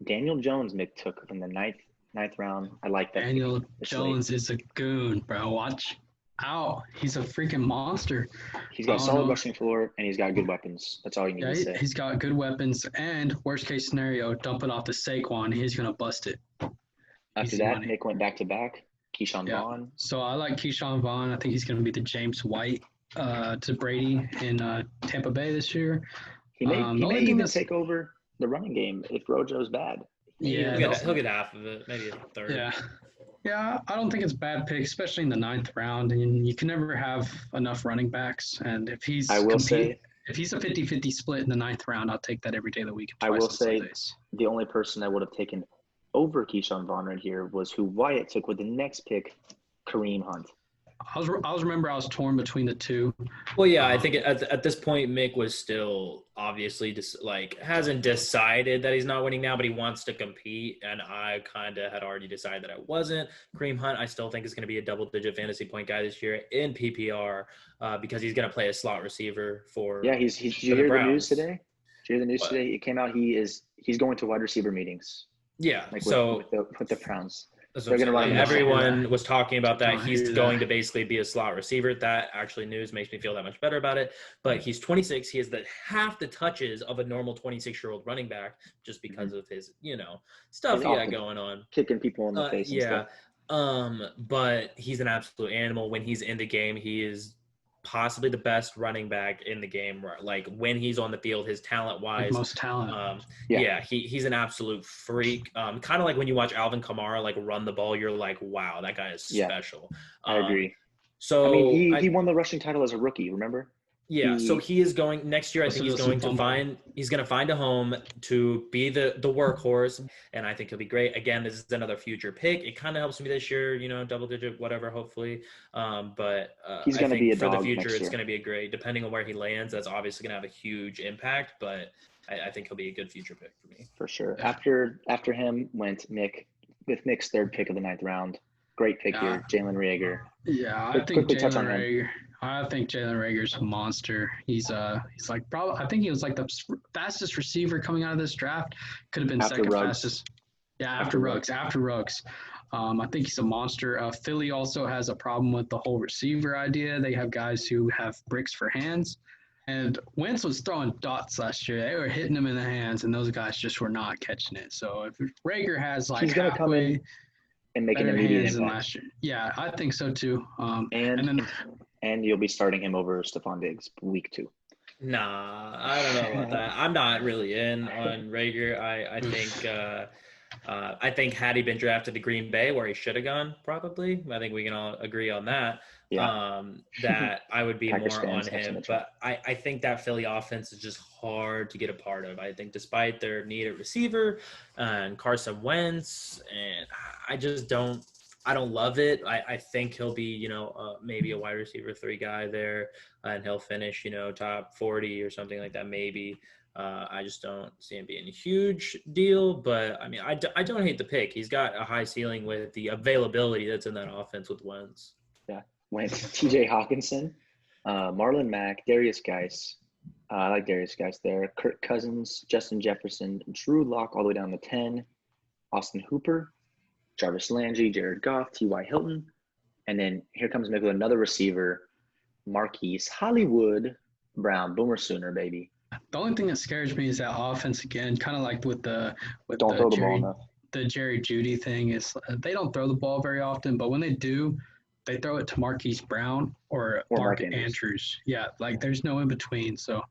Daniel Jones Mick took in the ninth round. I like that.
Daniel Jones is a goon, bro. Watch out. He's a freaking monster.
He's got a solid rushing floor, and he's got good weapons. That's all you need to say.
He's got good weapons, and worst case scenario, dump it off to Saquon. He's going to bust it.
After that, Nick went back-to-back. Keyshawn Vaughn.
So I like Keyshawn Vaughn. I think he's going to be the James White to Brady in Tampa Bay this year.
He may even take over the running game if Rojo's bad.
Yeah, he'll get half of it, maybe a third.
Yeah, I don't think it's a bad pick, especially in the 9th round. And you can never have enough running backs. And if he's a 50-50 split in the 9th round, I'll take that every day of the week.
I will say the only person I would have taken over Keyshawn Vaughn right here was who Wyatt took with the next pick, Kareem Hunt.
I was torn between the two.
Well, yeah, I think at this point, Mick was still obviously hasn't decided that he's not winning now, but he wants to compete. And I kind of had already decided that I wasn't. Kareem Hunt, I still think is going to be a double-digit fantasy point guy this year in PPR because he's going to play a slot receiver for. Yeah,
did you hear the news today? Did you hear the news today? It came out he's going to wide receiver meetings.
Yeah,
with the Browns.
Everyone was talking about that. He's going to basically be a slot receiver. That actually news makes me feel that much better about it. But he's 26. He has half the touches of a normal 26-year-old running back just because of his, stuff he got going on.
Kicking people in the face.
Yeah. But he's an absolute animal. When he's in the game, he is possibly the best running back in the game. Like when he's on the field, his talent-wise,
most talent.
He's an absolute freak. Kind of like when you watch Alvin Kamara run the ball, you're like, wow, that guy is special.
I agree.
So
he won the rushing title as a rookie. Remember?
Yeah, so he is going next year. I think he's going to find a home to be the workhorse, and I think he'll be great. Again, this is another future pick. It kind of helps me this year, double digit, whatever, hopefully. But
he's going to be a
for
dog
the future.
It's
going to be a great, depending on where he lands. That's obviously going to have a huge impact, but I think he'll be a good future pick for me.
For sure. After him went Mick with Mick's third pick of the 9th round. Great pick here, Jalen Reagor.
Yeah, I think Jalen Reagor. I think Jalen Reagor's a monster. He's like probably. I think he was like the fastest receiver coming out of this draft. Could have been second fastest. Yeah, after Ruggs. I think he's a monster. Philly also has a problem with the whole receiver idea. They have guys who have bricks for hands. And Wentz was throwing dots last year. They were hitting him in the hands, and those guys just were not catching it. So if Reagor has
he's going to come in and make an immediate impact.
Last year. Yeah, I think so too.
And you'll be starting him over Stephon Diggs week 2.
Nah, I don't know about that. I'm not really in on Reagor. I think had he been drafted to Green Bay, where he should have gone, probably. I think we can all agree on that.
Yeah.
That I would be more on him. But I think that Philly offense is just hard to get a part of. I think despite their need at receiver and Carson Wentz, and I don't love it. I think he'll be, maybe a wide receiver 3 guy there, and he'll finish, top 40 or something like that, maybe. I just don't see him being a huge deal, but I don't hate the pick. He's got a high ceiling with the availability that's in that offense with Wentz.
Yeah, Wentz, TJ Hawkinson, Marlon Mack, Darius Geis. I like Darius Geis there. Kirk Cousins, Justin Jefferson, Drew Lock all the way down to 10, Austin Hooper, Jarvis Landry, Jared Goff, T.Y. Hilton. And then here comes Mick with another receiver, Marquise Hollywood Brown, Boomer Sooner, baby.
The only thing that scares me is that offense again, kind of like with the Jerry Jeudy thing is they don't throw the ball very often, but when they do, they throw it to Marquise Brown or Mark Andrews. Yeah, there's no in between. So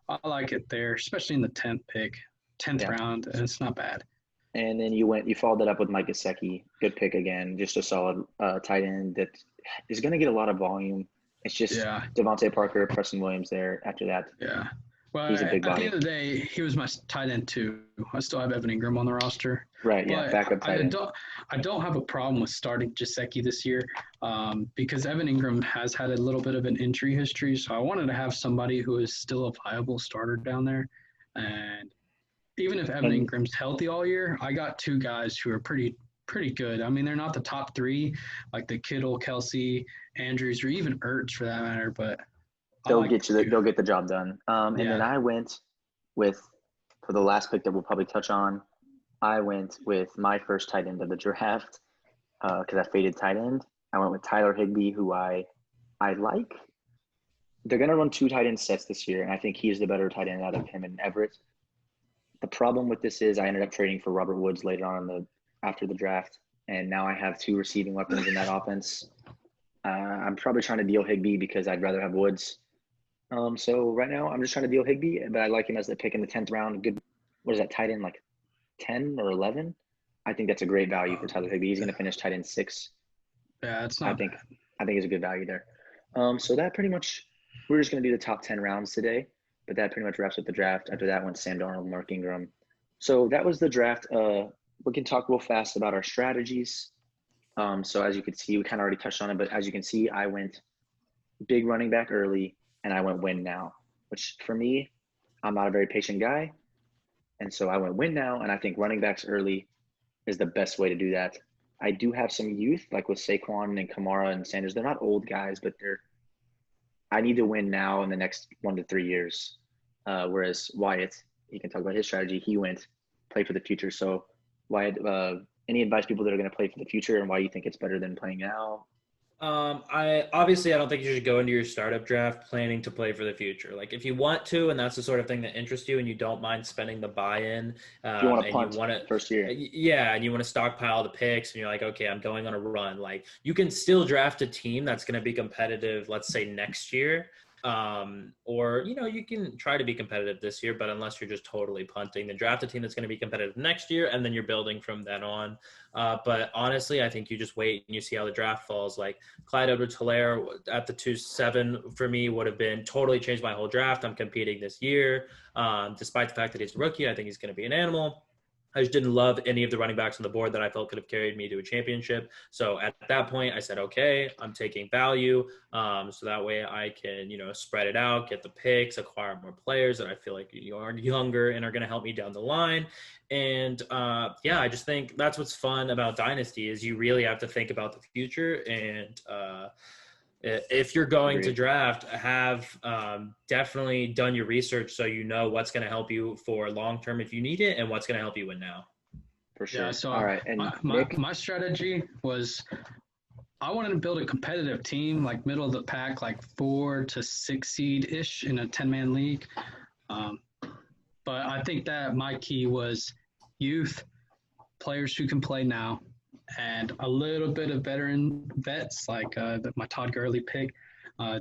I like it there, especially in the 10th round, and it's not bad.
And then you followed that up with Mike Gesicki. Good pick again. Just a solid tight end that is going to get a lot of volume. It's just Devontae Parker, Preston Williams there after that.
Yeah. Well,
he's a big body.
At the end of the day, he was my tight end too. I still have Evan Ingram on the roster.
Right, yeah, backup tight end.
I don't have a problem with starting Gesicki this year because Evan Ingram has had a little bit of an injury history. So I wanted to have somebody who is still a viable starter down there. And even if Evan Ingram's healthy all year, I got 2 guys who are pretty pretty good. I mean, they're not the top three, like the Kittle, Kelsey, Andrews, or even Ertz for that matter, but I
They'll
like
get you. They'll get the job done. And then
yeah.
I went with, for the last pick that we'll probably touch on, I went with my first tight end of the draft because I faded tight end. I went with Tyler Higbee, who I like. They're going to run 2 tight end sets this year, and I think he's the better tight end out of him and Everett. The problem with this is I ended up trading for Robert Woods later on after the draft, and now I have 2 receiving weapons in that offense. I'm probably trying to deal Higbee because I'd rather have Woods. So right now I'm just trying to deal Higbee, but I like him as the pick in the 10th round. Good, what is that, tight end like 10 or 11? I think that's a great value for Tyler Higbee. He's going to finish tight end 6.
Yeah, it's
I
not
think
bad.
I think it's a good value there. So that pretty much, we're just going to do the top 10 rounds today, but that pretty much wraps up the draft. After that went Sam Darnold, Mark Ingram. So that was the draft. We can talk real fast about our strategies. So as you can see, we kind of already touched on it, but as you can see, I went big running back early, and I went win now, which for me, I'm not a very patient guy. And so I went win now, and I think running backs early is the best way to do that. I do have some youth, like with Saquon and Kamara and Sanders. They're not old guys, but I need to win now in the next 1 to 3 years. Whereas Wyatt, he can talk about his strategy. He went play for the future. So Wyatt, any advice people that are going to play for the future and why you think it's better than playing now?
I don't think you should go into your startup draft planning to play for the future. Like if you want to, and that's the sort of thing that interests you, and you don't mind spending the buy-in,
If you want to
and you
punt
want to,
first year.
yeah, and you want to stockpile the picks, and you're like, okay, I'm going on a run. Like you can still draft a team that's going to be competitive. Let's say next year. Or you can try to be competitive this year, but unless you're just totally punting, then draft a team that's going to be competitive next year, and then you're building from then on. But honestly, I think you just wait and you see how the draft falls. Like Clyde Edwards-Helaire at the 2-7 for me would have been totally changed my whole draft. I'm competing this year, despite the fact that he's a rookie. I think he's going to be an animal. I just didn't love any of the running backs on the board that I felt could have carried me to a championship. So at that point, I said, okay, I'm taking value. So that way I can, spread it out, get the picks, acquire more players that I feel like are younger and are going to help me down the line. And I just think that's what's fun about Dynasty is you really have to think about the future. And if you're going to draft, have definitely done your research so you know what's going to help you for long term if you need it, and what's going to help you win now.
For sure.
Yeah, so
all right. And
my strategy was I wanted to build a competitive team, like middle of the pack, like 4 to 6 seed ish in a 10-man league. But I think that my key was youth, players who can play now, and a little bit of veteran vets like my Todd Gurley pick.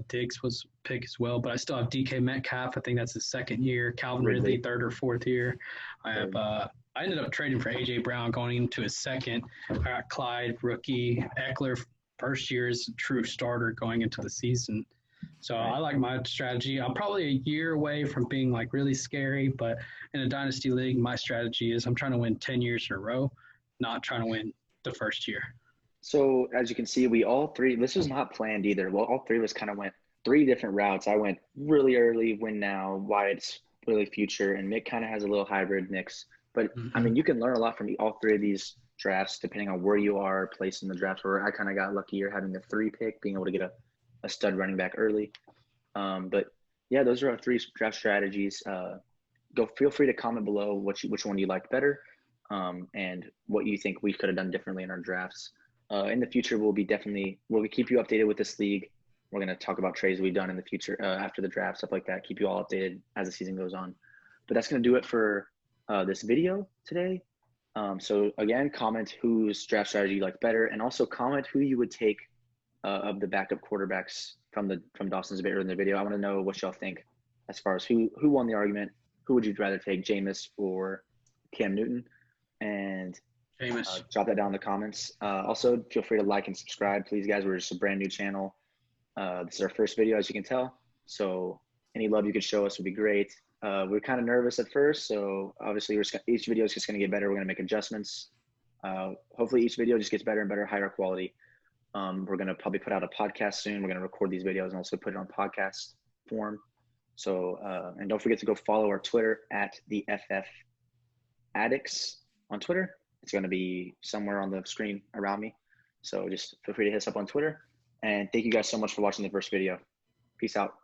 Diggs was pick as well, but I still have DK Metcalf. I think that's his 2nd year. Calvin Ridley, 3rd or 4th year. I ended up trading for A.J. Brown going into his 2nd. I got Clyde, rookie. Eckler, 1st year is a true starter going into the season. So I like my strategy. I'm probably a year away from being like really scary, but in a dynasty league, my strategy is I'm trying to win 10 years in a row, not trying to win the 1st year.
So as you can see, we all three, this was not planned either. Well, all 3 of us kind of went 3 different routes. I went really early, win now, Wyatt's really future, and Mick kind of has a little hybrid mix. But I mean, you can learn a lot from all 3 of these drafts, depending on where you are placed in the draft. Where I kind of got luckier having the 3 pick, being able to get a stud running back early. But yeah, those are our 3 draft strategies. Feel free to comment below which one you like better, and what you think we could have done differently in our drafts. In the future, we'll keep you updated with this league. We're going to talk about trades we've done in the future after the draft, stuff like that. Keep you all updated as the season goes on. But that's going to do it for this video today. So again, comment whose draft strategy you like better, and also comment who you would take of the backup quarterbacks from Dawson's bit in the video. I want to know what y'all think as far as who won the argument. Who would you rather take, Jameis or Cam Newton? And drop that down in the comments. Also, feel free to like and subscribe, please, guys. We're just a brand new channel. This is our first video, as you can tell. So any love you could show us would be great. We're kind of nervous at first, so obviously each video is just going to get better. We're going to make adjustments. Hopefully each video just gets better and better, higher quality. We're going to probably put out a podcast soon. We're going to record these videos and also put it on podcast form. So, and don't forget to go follow our Twitter at the FF Addicts on Twitter. It's going to be somewhere on the screen around me. So just feel free to hit us up on Twitter. And thank you guys so much for watching the first video. Peace out.